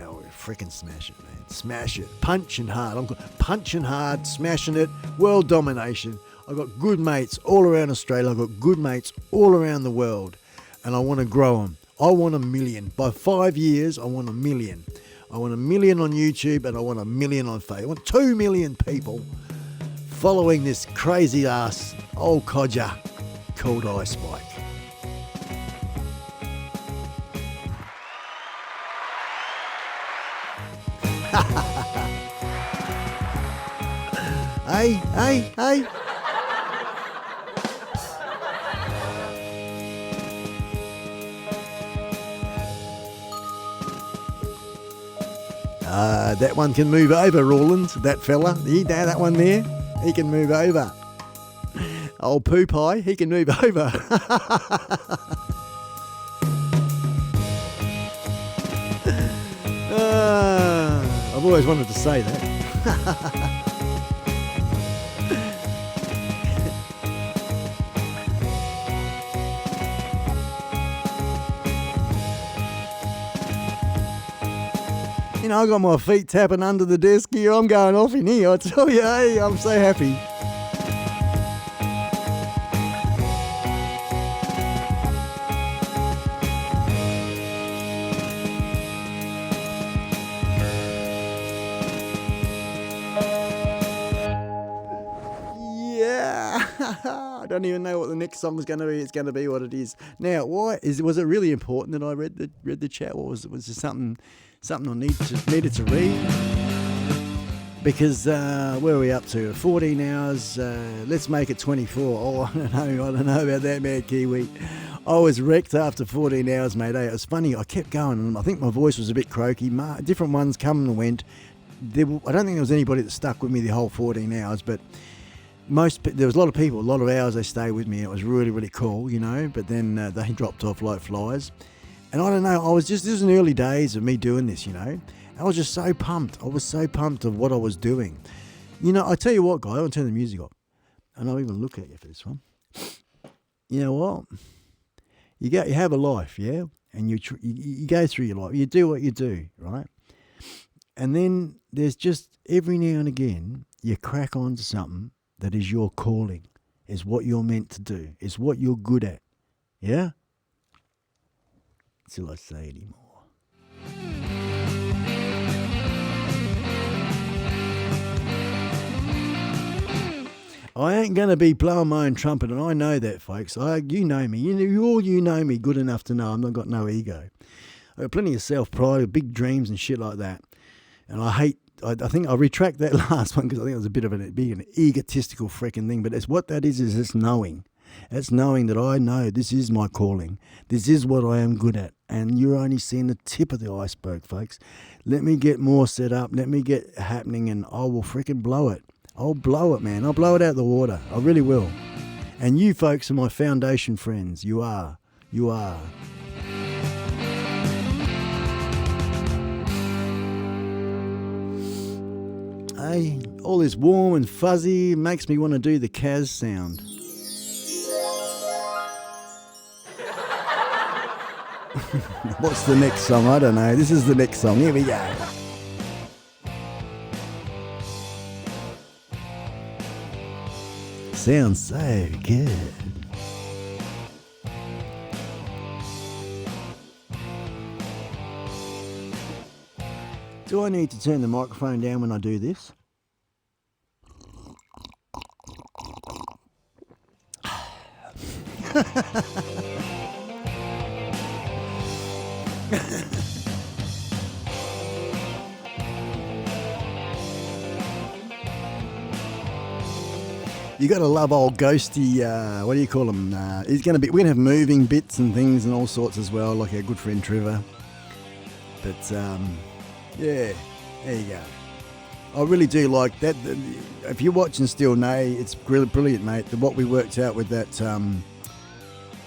Oh, freaking smash it, man. Smash it. Punching hard. I'm punching hard, smashing it. World domination. I've got good mates all around Australia. I've got good mates all around the world, and I want to grow them. I want 1 million. By 5 years, I want 1 million. I want 1 million on YouTube, and I want 1 million on Facebook. I want 2 million people following this crazy ass old codger called iSpike. Hey. That one can move over, Roland. That fella. That one there. He can move over. Old poo pie, he can move over. I've always wanted to say that. I got my feet tapping under the desk here. I'm going off in here. I tell you, hey, I'm so happy. Yeah. I don't even know what the next song is going to be. It's going to be what it is. Now, was it really important that I read the chat? What was it? Was there something I needed to read? Because where are we up to? 14 hours. Let's make it 24. Oh, I don't know about that, Mad Kiwi. I was wrecked after 14 hours, mate. It was funny. I kept going, and I think my voice was a bit croaky. Different ones come and went. I don't think there was anybody that stuck with me the whole 14 hours, but there was a lot of people, a lot of hours they stayed with me. It was really, really cool, but then they dropped off like flies. And I don't know, this was in the early days of me doing this, I was just so pumped. I was so pumped of what I was doing. I tell you what, guy, I'll turn the music up. And I'll even look at you for this one. You know what? You have a life, yeah? And you go through your life. You do what you do, right? And then there's just every now and again, you crack on to something that is your calling, is what you're meant to do, is what you're good at. Yeah? Till I say anymore. I ain't going to be blowing my own trumpet, and I know that, folks. You know me. You know me good enough to know I've not got no ego. I've got plenty of self-pride, big dreams and shit like that. And I think I'll retract that last one because I think it was a bit of an egotistical freaking thing. But what that is just knowing. That's knowing that I know this is my calling. This is what I am good at. And you're only seeing the tip of the iceberg, folks. Let me get more set up. Let me get happening, and I will freaking blow it. I'll blow it, man. I'll blow it out the water. I really will. And you folks are my foundation friends. You are. You are. Hey, all this warm and fuzzy makes me want to do the Kaz sound. What's the next song? I don't know. This is the next song. Here we go. Sounds so good. Do I need to turn the microphone down when I do this? You gotta love old ghosty. What do you call him? We're gonna have moving bits and things and all sorts as well, like our good friend Trevor. But yeah, there you go. I really do like that. If you're watching still, Nay, it's really brilliant, mate. What we worked out with that,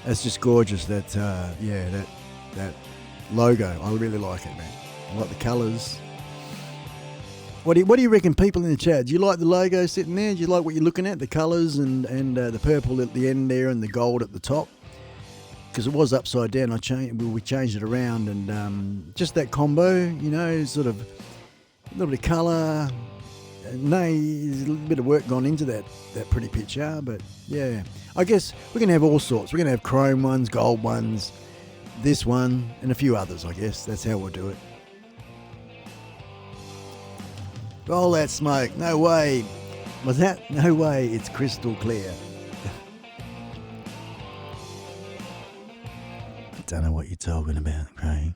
that's just gorgeous. That that logo, I really like it, man. I like the colours. What do you reckon, people in the chat? Do you like the logo sitting there? Do you like what you're looking at? The colours and the purple at the end there and the gold at the top? Because it was upside down. We changed it around, and just that combo, you know, sort of a little bit of colour. No, there's a little bit of work gone into that pretty picture, but yeah. I guess we're going to have all sorts. We're going to have chrome ones, gold ones, this one, and a few others, I guess. That's how we'll do it. Roll that smoke. No way. Was that? No way. It's crystal clear. I don't know what you're talking about, Craig.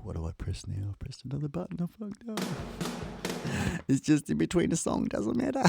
What do I press now? I pressed another button. I fucked up. It's just in between the song. Doesn't matter.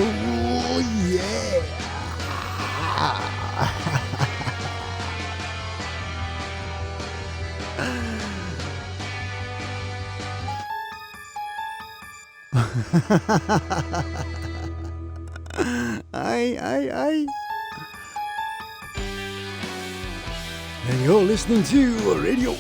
Oh, yeah. Aye. And you're listening to Radio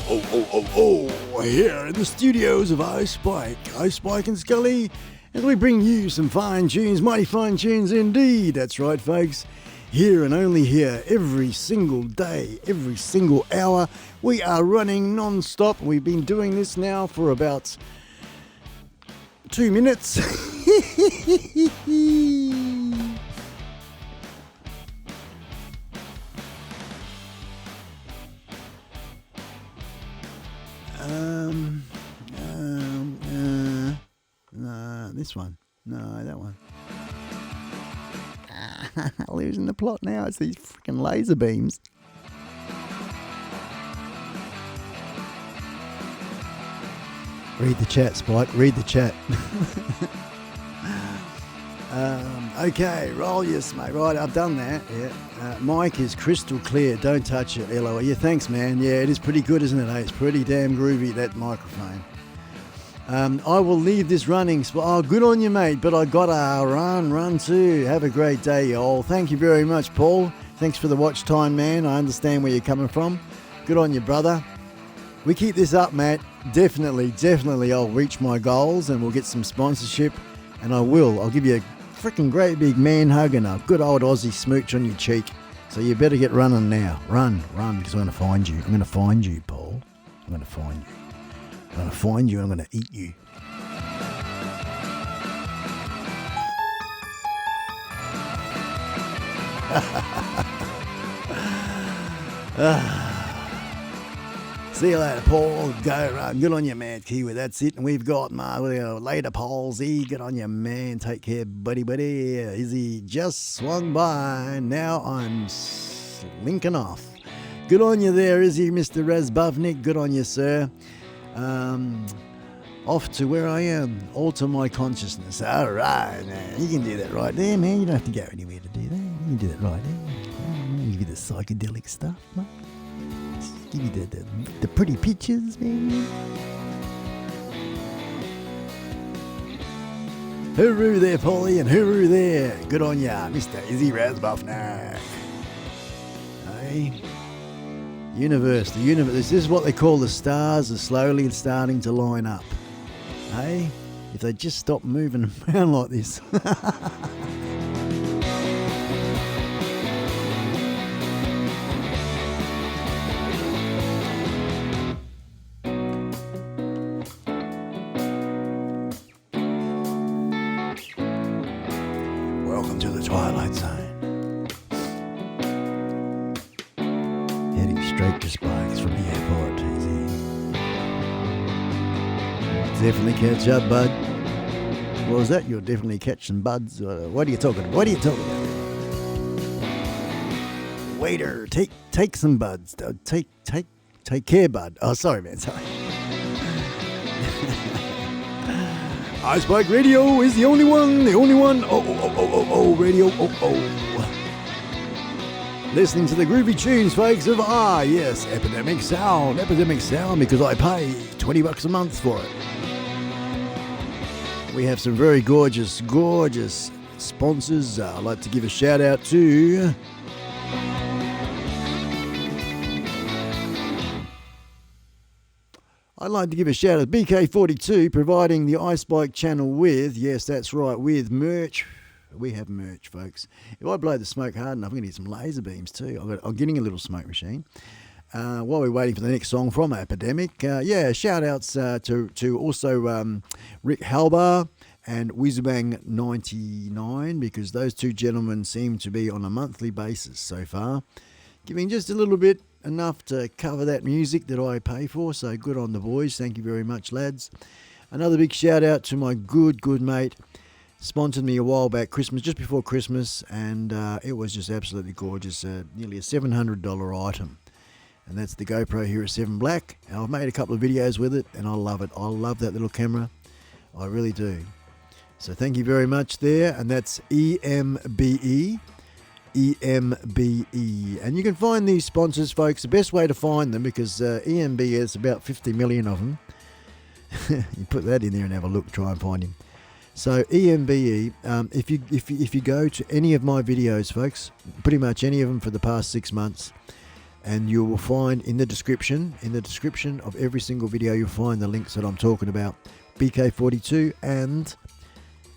here in the studios of iSpike and Scully, as we bring you some fine tunes, mighty fine tunes indeed. That's right, folks. Here and only here, every single day, every single hour, we are running non-stop. We've been doing this now for about 2 minutes. This one. No, that one. Losing the plot now. It's these freaking laser beams. Read the chat, Spike. Read the chat. Okay, roll yes, mate. Right, I've done that. Yeah. Mic is crystal clear. Don't touch it. LOL. Yeah, thanks, man. Yeah, it is pretty good, isn't it? It's pretty damn groovy, that microphone. I will leave this running. Oh, good on you, mate. But I gotta run too. Have a great day, y'all. Thank you very much, Paul. Thanks for the watch time, man. I understand where you're coming from. Good on you, brother. We keep this up, Matt. Definitely, I'll reach my goals and we'll get some sponsorship. And I'll give you a freaking great big man hug and a good old Aussie smooch on your cheek. So you better get running now. Run, because I'm going to find you. I'm going to find you, Paul. I'm going to find you. I'm going to find you and I'm going to eat you. See you later, Paul. Go run. Good on you, man. Kiwi, that's it. And we've got later, Paul Z. Good on you, man. Take care, buddy. Izzy just swung by. Now I'm slinking off. Good on you there, Izzy, Mr. Razbovnik. Good on you, sir. Off to where I am. Alter my consciousness. All right, man. You can do that right there, man. You don't have to go anywhere to do that. You can do that right there. Give you the psychedelic stuff, mate. Give you the pretty pictures, man. Hooroo there, Polly, and hooroo there. Good on ya, Mr. Izzy Razbovnik. Hey. The universe. This is what they call the stars are slowly starting to line up. Hey, if they just stop moving around like this. Welcome to the Twilight Zone. Heading straight to Spikes from the airport. Easy. Definitely catch up, bud. What was that? You're definitely catching buds. What are you talking about? Waiter, take some buds. Take care, bud. Oh, sorry, man. Sorry. iSpike Radio is the only one. Oh, radio. Listening to the groovy tunes, folks, of yes, Epidemic Sound, because I pay $20 a month for it. We have some very gorgeous sponsors. I'd like to give a shout out to BK42, providing the iSpike channel with, yes, that's right, with merch. We have merch, folks. If I blow the smoke hard enough, I'm going to get some laser beams too. I'm getting a little smoke machine. While we're waiting for the next song from Epidemic, shout outs to also Rick Halbar and Whizbang99, because those two gentlemen seem to be on a monthly basis so far, giving just a little bit, enough to cover that music that I pay for. So good on the boys. Thank you very much, lads. Another big shout out to my good mate. Sponsored me a while back, just before Christmas, and it was just absolutely gorgeous. Nearly a $700 item. And that's the GoPro Hero 7 Black. And I've made a couple of videos with it, and I love it. I love that little camera. I really do. So thank you very much there, and that's EMBE. EMBE. And you can find these sponsors, folks. The best way to find them, because EMBE is about 50 million of them. You put that in there and have a look, try and find him. So EMBE, if you go to any of my videos, folks, pretty much any of them for the past 6 months, and you will find in the description of every single video, you'll find the links that I'm talking about. BK42 and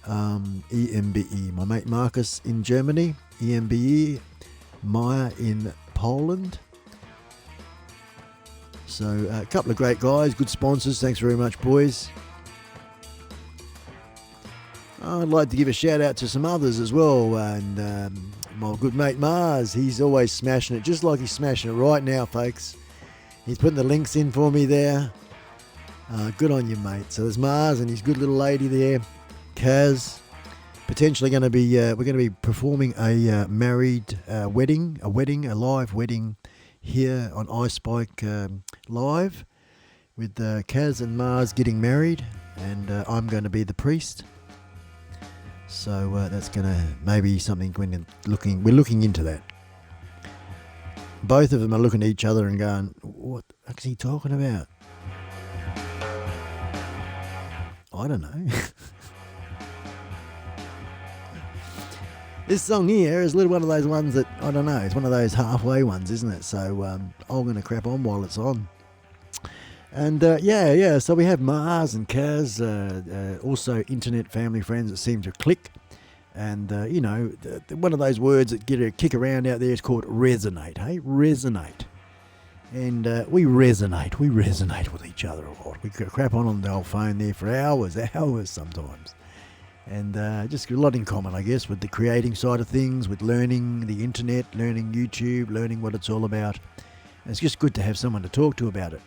EMBE. My mate Marcus in Germany, EMBE, Maya in Poland. So a couple of great guys, good sponsors. Thanks very much, boys. I'd like to give a shout out to some others as well, and my good mate Mars, he's always smashing it, just like he's smashing it right now, folks. He's putting the links in for me there. Good on you, mate. So there's Mars and his good little lady there, Kaz. Potentially going to be, we're going to be performing a married wedding, a live wedding here on iSpike live with Kaz and Mars getting married, and I'm going to be the priest. So that's going to maybe something we're looking into that. Both of them are looking at each other and going, what the heck is he talking about? I don't know. This song here is a little one of those ones that, I don't know, it's one of those halfway ones, isn't it? So I'm going to crap on while it's on. And so we have Mars and Kaz, also internet family friends that seem to click. And, one of those words that get a kick around out there is called resonate, hey? Resonate. And we resonate with each other a lot. We crap on the old phone there for hours sometimes. And just a lot in common, I guess, with the creating side of things, with learning the internet, learning YouTube, learning what it's all about. And it's just good to have someone to talk to about it.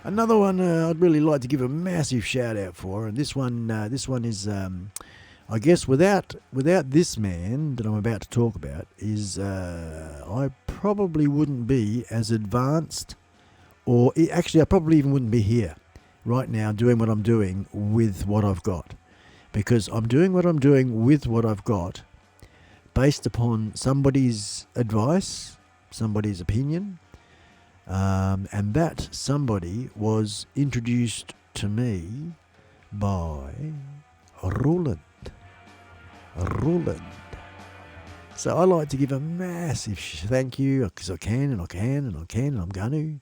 Another one I'd really like to give a massive shout out for, and this one is, I guess, without this man that I'm about to talk about, is I probably wouldn't be as advanced, or actually I probably even wouldn't be here right now doing what I'm doing with what I've got, because I'm doing what I'm doing with what I've got based upon somebody's advice, somebody's opinion. And that somebody was introduced to me by Roland. So I like to give a massive thank you, because I can, and I'm going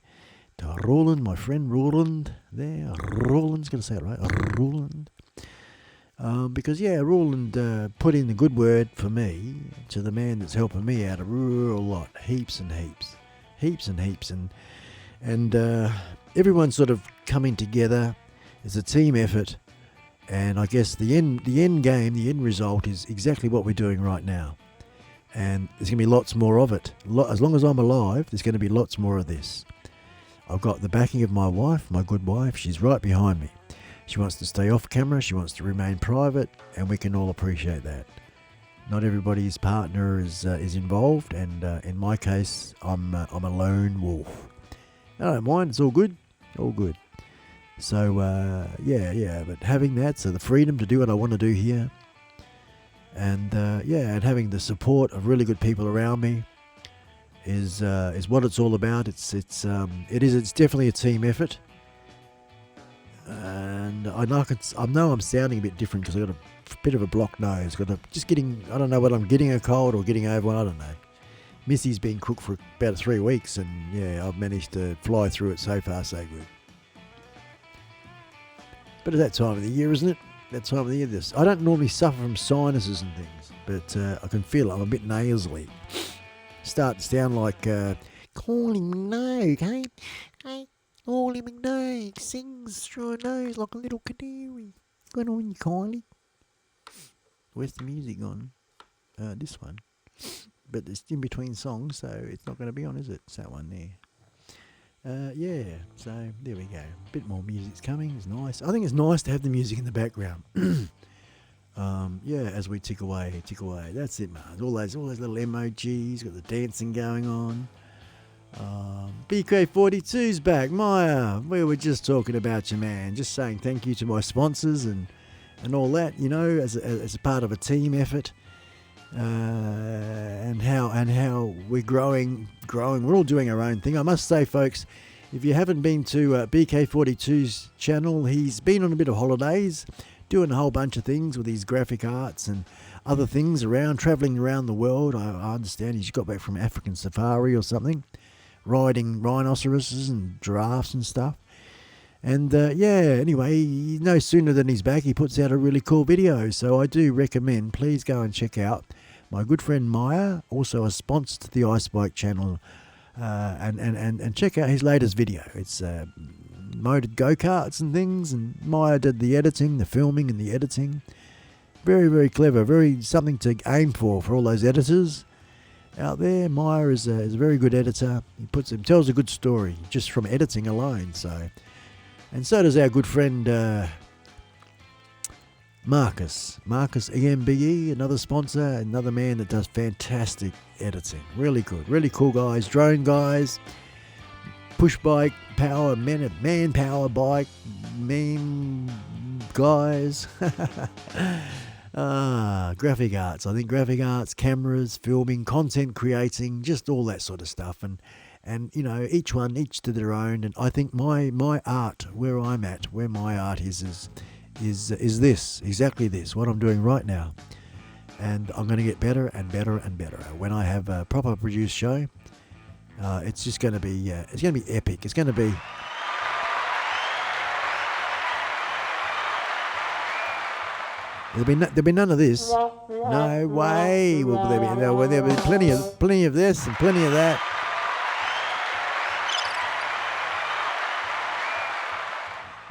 to Roland, my friend Roland there. Roland's going to say it right, Roland. Because Roland put in the good word for me to the man that's helping me out a real lot, heaps and heaps. And everyone's sort of coming together. It's a team effort, and I guess the end game, the end result is exactly what we're doing right now. And there's going to be lots more of it. As long as I'm alive, there's going to be lots more of this. I've got the backing of my wife, my good wife. She's right behind me. She wants to stay off camera. She wants to remain private, and we can all appreciate that. Not everybody's partner is involved, and in my case, I'm a lone wolf. I don't mind. It's all good. So but having that, so the freedom to do what I want to do here, and and having the support of really good people around me is what it's all about. It's definitely a team effort. And I know I'm sounding a bit different because I've got a bit of a blocked nose. I don't know whether I'm getting a cold or getting over one, I don't know. Missy's been cooked for about 3 weeks, and I've managed to fly through it. So far, so good. But it's that time of the year, isn't it? That time of the year. I don't normally suffer from sinuses and things, but I can feel it. I'm a bit nasally. Start to sound like Kylie Minogue, hey? Hey, Kylie Minogue sings through her nose like a little canary. What's going on, you Kylie? Where's the music on? This one. But it's in between songs, so it's not going to be on, is it? It's that one there. So there we go. A bit more music's coming. It's nice. I think it's nice to have the music in the background. As we tick away. That's it, man. All those little emojis, got the dancing going on. BK42's back. Maya, we were just talking about you, man. Just saying thank you to my sponsors, and and all that, you know, as a part of a team effort. And how we're growing. We're all doing our own thing. I must say, folks, if you haven't been to BK42's channel, he's been on a bit of holidays, doing a whole bunch of things with his graphic arts and other things around, travelling around the world. I understand he's got back from African safari or something, riding rhinoceroses and giraffes and stuff. And anyway, no sooner than he's back, he puts out a really cool video. So I do recommend, please go and check out my good friend Maya, also a sponsor to the iSpike channel, and check out his latest video. It's motored go-karts and things, and Maya did the editing, the filming and the editing. Very, very clever, very something to aim for all those editors out there. Maya is a very good editor. He tells a good story just from editing alone. And so does our good friend Marcus EMBE, another sponsor, another man that does fantastic editing. Really good, really cool guys, drone guys, push bike power, man power bike, guys. Graphic arts. I think graphic arts, cameras, filming, content creating, just all that sort of stuff. And you know, each to their own. And I think my art, where I'm at, where my art is this, exactly this, what I'm doing right now. And I'm going to get better and better and better. When I have a proper produced show, it's just going to be, it's going to be epic. It's going to be, there'll be none of this. No way. Well, there'll be plenty of this and plenty of that.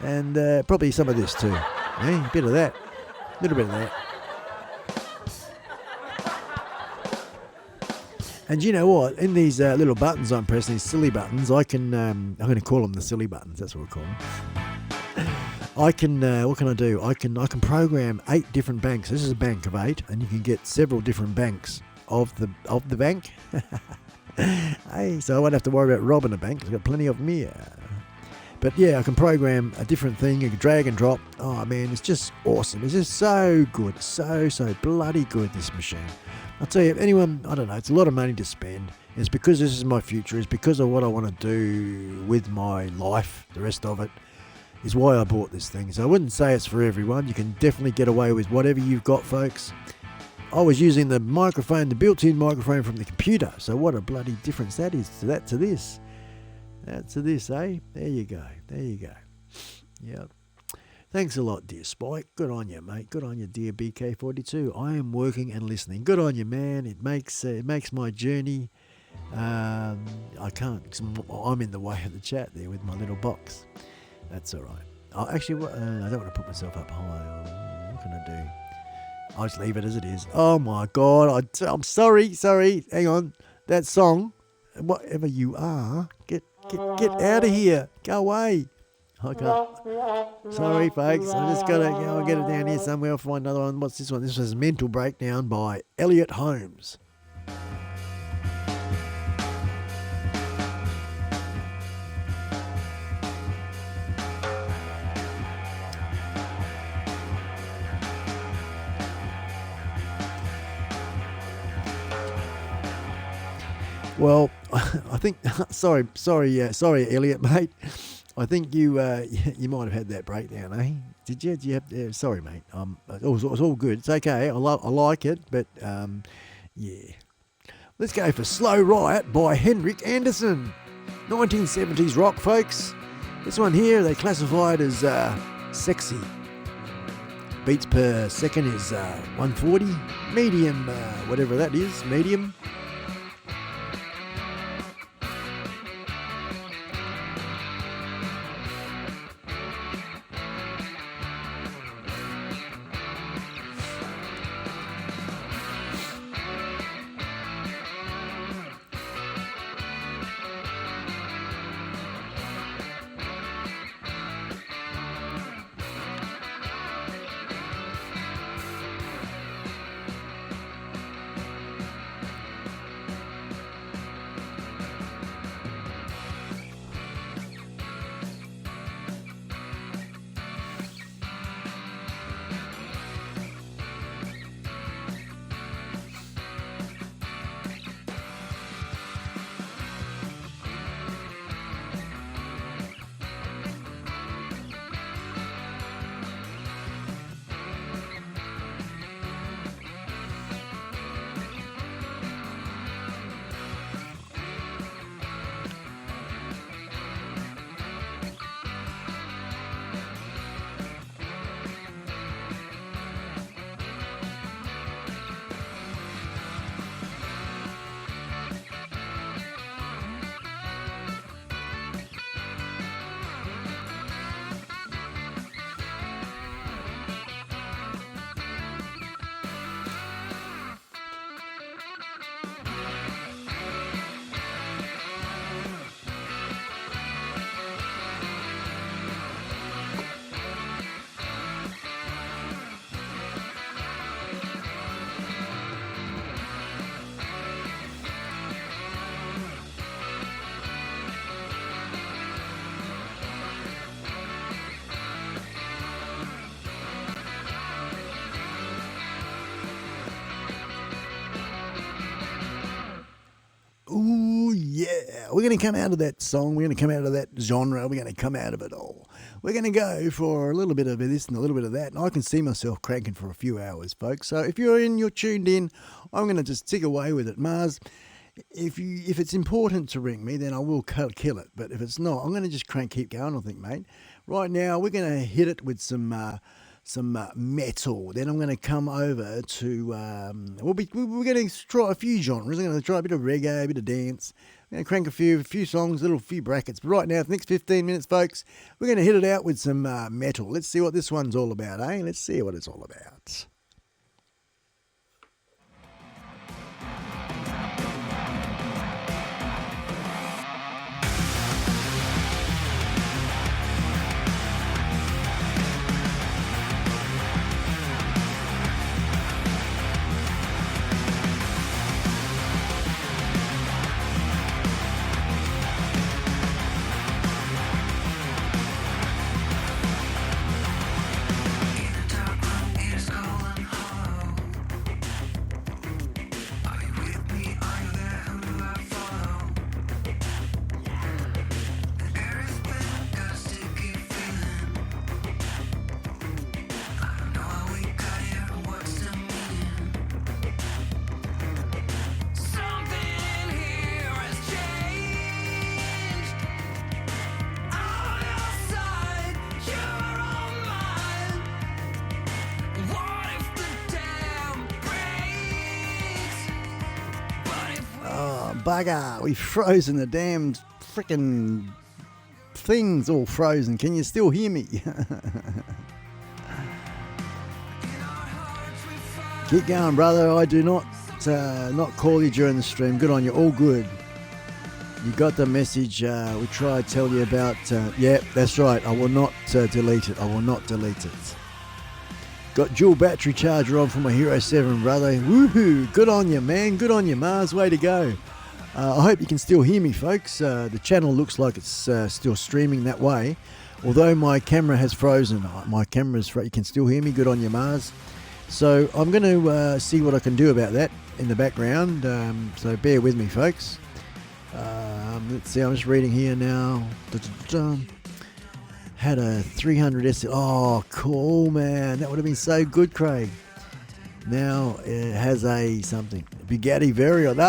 And probably some of this too. A bit of that. A little bit of that. And you know what? In these little buttons I'm pressing, these silly buttons, I can, I'm going to call them the silly buttons, that's what we'll call them. I can, what can I do? I can program 8 different banks. This is a bank of 8, and you can get several different banks of the bank. Hey, so I won't have to worry about robbing a bank. I've got plenty of them here. But yeah, I can program a different thing. You can drag and drop. Oh man, it's just awesome. It's just so good. So bloody good, this machine. I'll tell you, anyone, I don't know, it's a lot of money to spend. It's because this is my future. It's because of what I want to do with my life. The rest of it is why I bought this thing. So I wouldn't say it's for everyone. You can definitely get away with whatever you've got, folks. I was using the microphone, the built-in microphone from the computer. So what a bloody difference that is to that to this. That's to this, eh? There you go. Yep. Thanks a lot, dear Spike. Good on you, mate. Good on you, dear BK42. I am working and listening. Good on you, man. It makes my journey. I can't. I'm in the way of the chat there with my little box. That's all right. Actually, I don't want to put myself up high. What can I do? I'll just leave it as it is. Oh my God! I'm sorry. Hang on. That song. Whatever you are, get out of here. Go away. I can't. Sorry, folks. I just gotta go and get it down here somewhere. I'll find another one. What's this one? This was Mental Breakdown by Elliot Holmes. Well, I think. Sorry, Elliot, mate. I think you might have had that breakdown, eh? Did you? Did you have? Sorry, mate. It was all good. It's okay. I like it, but yeah. Let's go for "Slow Riot" by Henrik Anderson. 1970s rock, folks. This one here, they classify it as sexy. Beats per second is 140. Medium, whatever that is, medium. we're going to come out of that song. We're going to come out of that genre. We're going to come out of it all. We're going to go for a little bit of this and a little bit of that. And I can see myself cranking for a few hours, folks. So if you're tuned in, I'm going to just tick away with it. Mars, if it's important to ring me, then I will kill it. But if it's not, I'm going to just keep going, I think, mate. Right now, we're going to hit it with some metal. Then I'm going to come over to we're going to try a few genres. I'm going to try a bit of reggae, a bit of dance. I'm going to crank a few songs, a few brackets. But right now, for the next 15 minutes, folks, we're going to hit it out with some metal. Let's see what this one's all about, eh? Let's see what it's all about. Bugger, we've frozen the damn frickin' thing's all frozen. Can you still hear me? Keep going, brother. I do not call you during the stream. Good on you. All good. You got the message. We tried to tell you about. Yeah, that's right. I will not delete it. I will not delete it. Got dual battery charger on for my Hero 7, brother. Woohoo! Good on you, man. Good on you, Mars. Way to go. I hope you can still hear me, folks. The channel looks like it's still streaming that way. Although my camera has frozen. My camera's you can still hear me. Good on you, Mars. So I'm going to see what I can do about that in the background. So bear with me, folks. Let's see. I'm just reading here now. Had a 300 S. Oh, cool, man. That would have been so good, Craig. Now it has a something. Bugatti Veyron.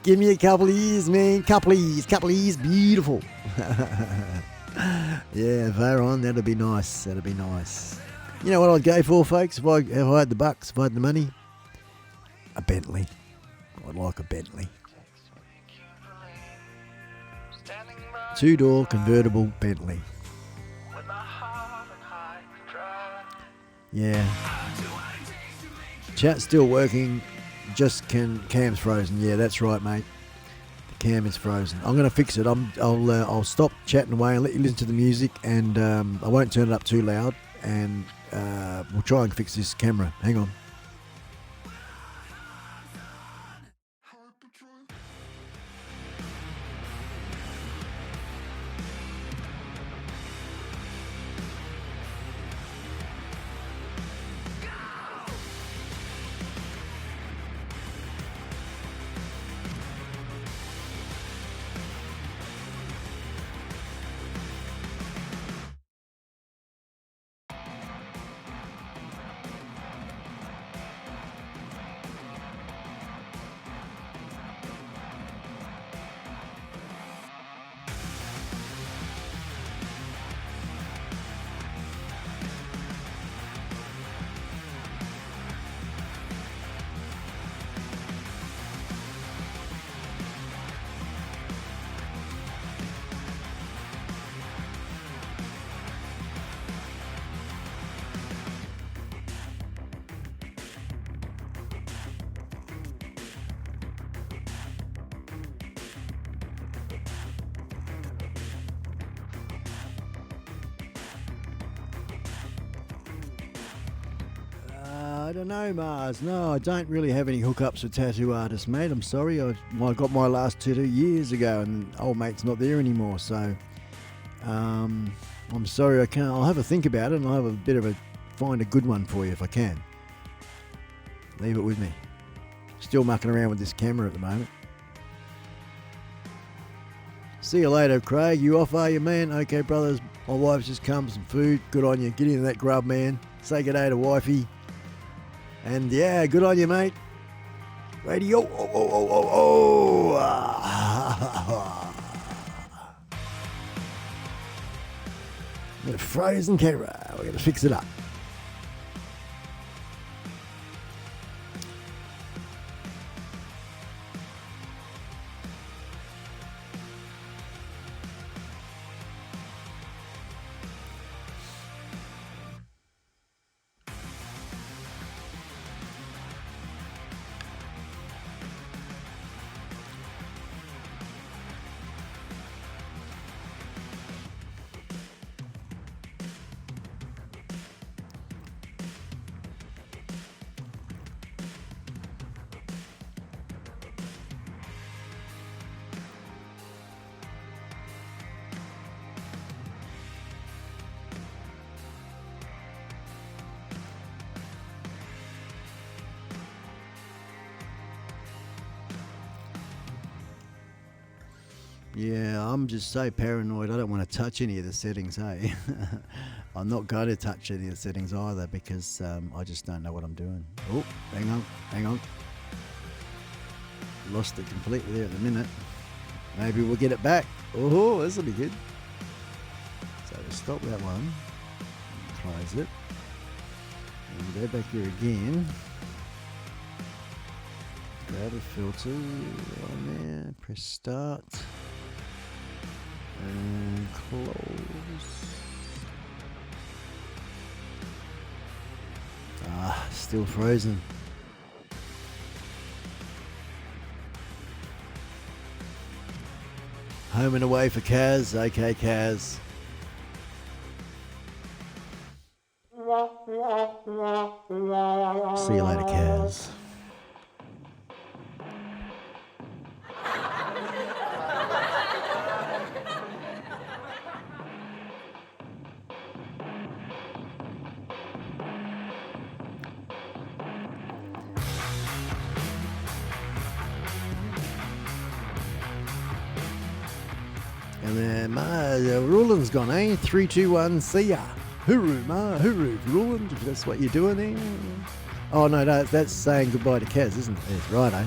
Give me a couple of years, man. Couple of years. Beautiful. Yeah, Veyron. That'd be nice. That'd be nice. You know what I'd go for, folks? If I had the bucks, if I had the money? A Bentley. I'd like a Bentley. 2-door convertible Bentley. Yeah. Chat's still working. Just cam's frozen. Yeah, that's right, mate. The cam is frozen. I'm going to fix it. I'll stop chatting away and let you listen to the music, and I won't turn it up too loud, and we'll try and fix this camera. Hang on. I don't know, Mars. No, I don't really have any hookups with tattoo artists, mate. I'm sorry. I got my last tattoo years ago, and old mate's not there anymore. So, I'm sorry. I can't. I'll have a think about it, and I'll have find a good one for you if I can. Leave it with me. Still mucking around with this camera at the moment. See you later, Craig. You off, are you, man? Okay, brothers. My wife's just come, some food. Good on you. Get into that grub, man. Say good day to wifey. And yeah, good on you, mate. Radio. Got a frozen camera. We're going to fix it up. Yeah, I'm just so paranoid. I don't want to touch any of the settings, hey? I'm not going to touch any of the settings either because I just don't know what I'm doing. Oh, hang on. Lost it completely there at the minute. Maybe we'll get it back. Oh, this will be good. So we'll stop that one. Close it. And go back here again. Grab a filter on there. Press start. And close. Still frozen. Home and away for Kaz. Okay, Kaz. See you later, Kaz. And then Ruland's gone, eh? 3, 2, 1, see ya. Hooroo, hooroo, Ruland, if that's what you're doing there. Oh, no, that's saying goodbye to Kaz, isn't it? That's right, eh?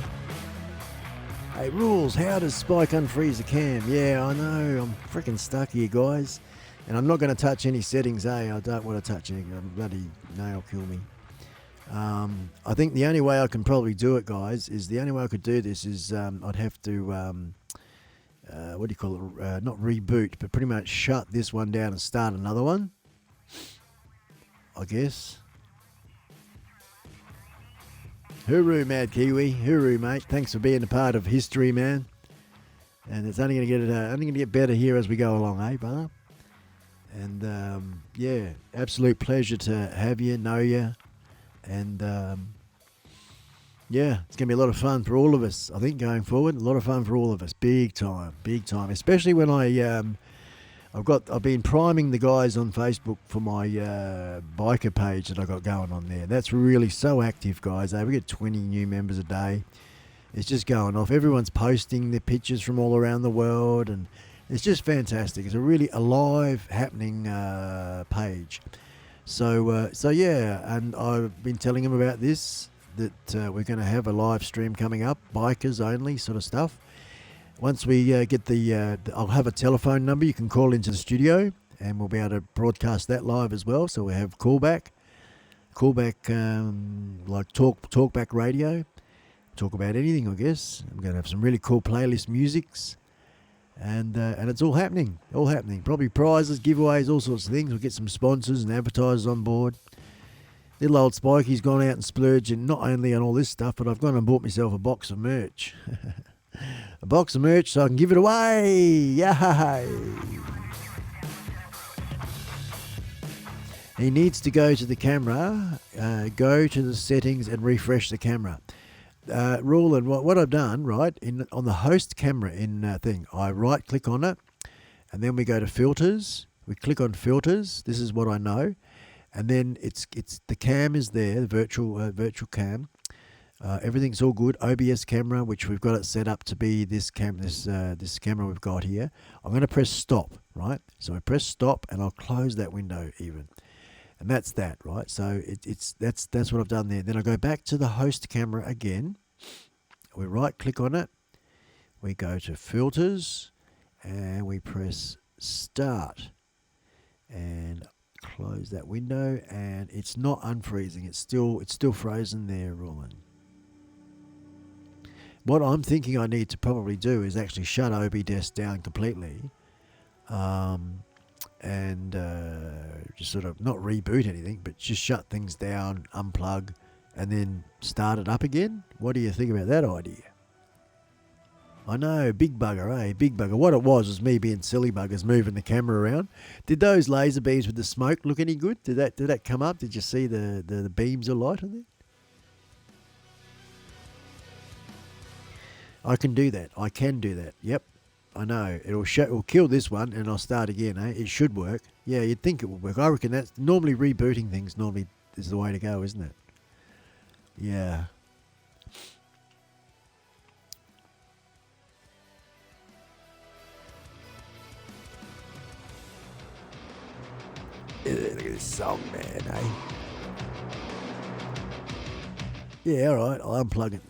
Hey, Rules, how does Spike unfreeze the cam? Yeah, I know, I'm freaking stuck here, guys. And I'm not going to touch any settings, eh? I don't want to touch any, bloody nail kill me. I think the only way I can probably do it, guys, is the only way I could do this is I'd have to... what do you call it? Not reboot, but pretty much shut this one down and start another one, I guess. Hooroo, Mad Kiwi. Hooroo, mate. Thanks for being a part of history, man. And it's only going to get better here as we go along, eh, brother? And yeah, absolute pleasure to have you, know you, and yeah, it's going to be a lot of fun for all of us, I think, going forward. A lot of fun for all of us. Big time. Especially when I've been priming the guys on Facebook for my biker page that I got going on there. That's really so active, guys. We get 20 new members a day. It's just going off. Everyone's posting their pictures from all around the world, and it's just fantastic. It's a really alive, happening page. So yeah, and I've been telling them about this, that we're going to have a live stream coming up, bikers only sort of stuff. Once we get I'll have a telephone number. You can call into the studio and we'll be able to broadcast that live as well. So we have callback like talkback radio. Talk about anything, I guess. I'm going to have some really cool playlist musics. And it's all happening. Probably prizes, giveaways, all sorts of things. We'll get some sponsors and advertisers on board. Little old Spikey's gone out and splurged, and not only on all this stuff, but I've gone and bought myself a box of merch. A box of merch so I can give it away. Yay! He needs to go to the camera, go to the settings and refresh the camera. Roland, what I've done, right, on the host camera in thing, I right click on it, and then we go to filters. We click on filters. This is what I know. And then it's the cam is there, the virtual cam, Everything's all good. OBS camera, which we've got it set up to be this camera we've got here. I'm going to press stop, right? So I press stop and I'll close that window even. And that's that, right? So that's what I've done there. Then I go back to the host camera again. We right click on it. We go to filters and we press start and close that window, and it's not unfreezing. It's still frozen there, Roland. What I'm thinking I need to probably do is actually shut OBS down completely, and just sort of not reboot anything, but just shut things down, unplug, and then start it up again. What do you think about that idea? I know, big bugger, eh? Big bugger. What it was me being silly buggers moving the camera around. Did those laser beams with the smoke look any good? Did that come up? Did you see the beams of light on there? I can do that. I can do that. Yep. I know. It'll kill this one and I'll start again, eh? It should work. Yeah, you'd think it would work. I reckon that's normally rebooting things normally is the way to go, isn't it? Yeah. Look at this song, man, eh? Yeah, alright, I'll unplug it.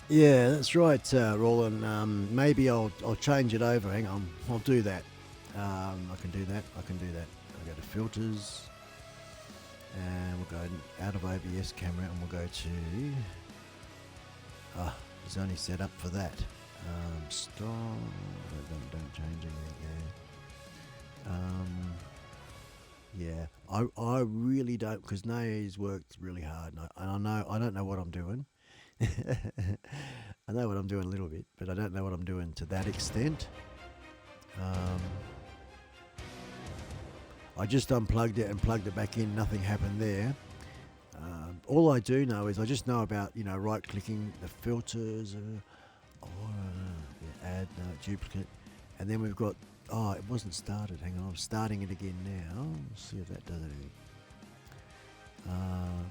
Yeah, that's right, Roland. Maybe I'll change it over. Hang on, I'll do that. I can do that. I'll go to filters, and we'll go out of OBS camera, and we'll go to. It's only set up for that. Stop. Don't change anything there. Yeah, I really don't, because Nae's worked really hard, and I don't know what I'm doing. I know what I'm doing a little bit, but I don't know what I'm doing to that extent. I just unplugged it and plugged it back in. Nothing happened there. All I do know is I just know about, right-clicking the filters, add, duplicate, and then we've got. Oh, it wasn't started. Hang on, I'm starting it again now. Let's see if that does anything.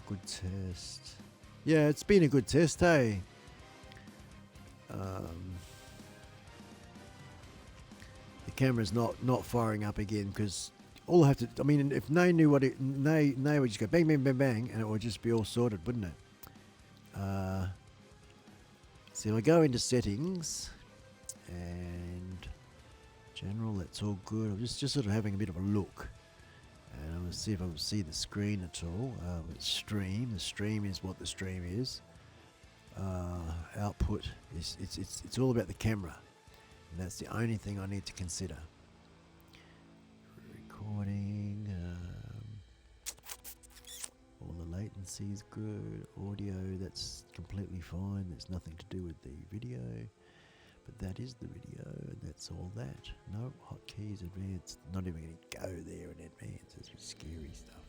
Good test. Yeah, it's been a good test, hey. The camera's not firing up again because all I have to. I mean, if Nay knew what it, Nay would just go bang, bang, bang, bang, and it would just be all sorted, wouldn't it? So I go into settings and general. That's all good. I'm just sort of having a bit of a look. And I'm going to see if I can see the screen at all. It's stream. The stream is what the stream is. Output is it's all about the camera. And that's the only thing I need to consider. Recording. All the latency is good. Audio, that's completely fine. There's nothing to do with the video. But that is the video, and that's all that. No hotkeys, advanced. Not even going to go there in advance. It's scary stuff.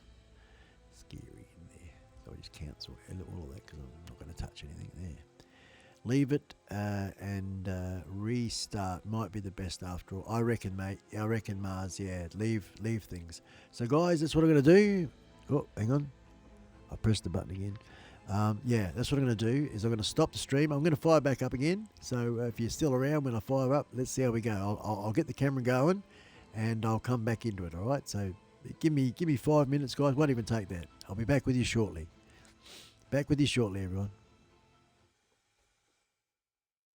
Scary in there. So I just cancel all of that because I'm not going to touch anything there. Leave it and restart might be the best after all. I reckon, mate. I reckon, Mars. Yeah, leave things. So, guys, that's what I'm going to do. Oh, hang on. I pressed the button again. Yeah, that's what I'm going to do. Is I'm going to stop the stream. I'm going to fire back up again. So if you're still around when I fire up, let's see how we go. I'll get the camera going, and I'll come back into it. All right. So give me 5 minutes, guys. Won't even take that. I'll be back with you shortly. Back with you shortly, everyone.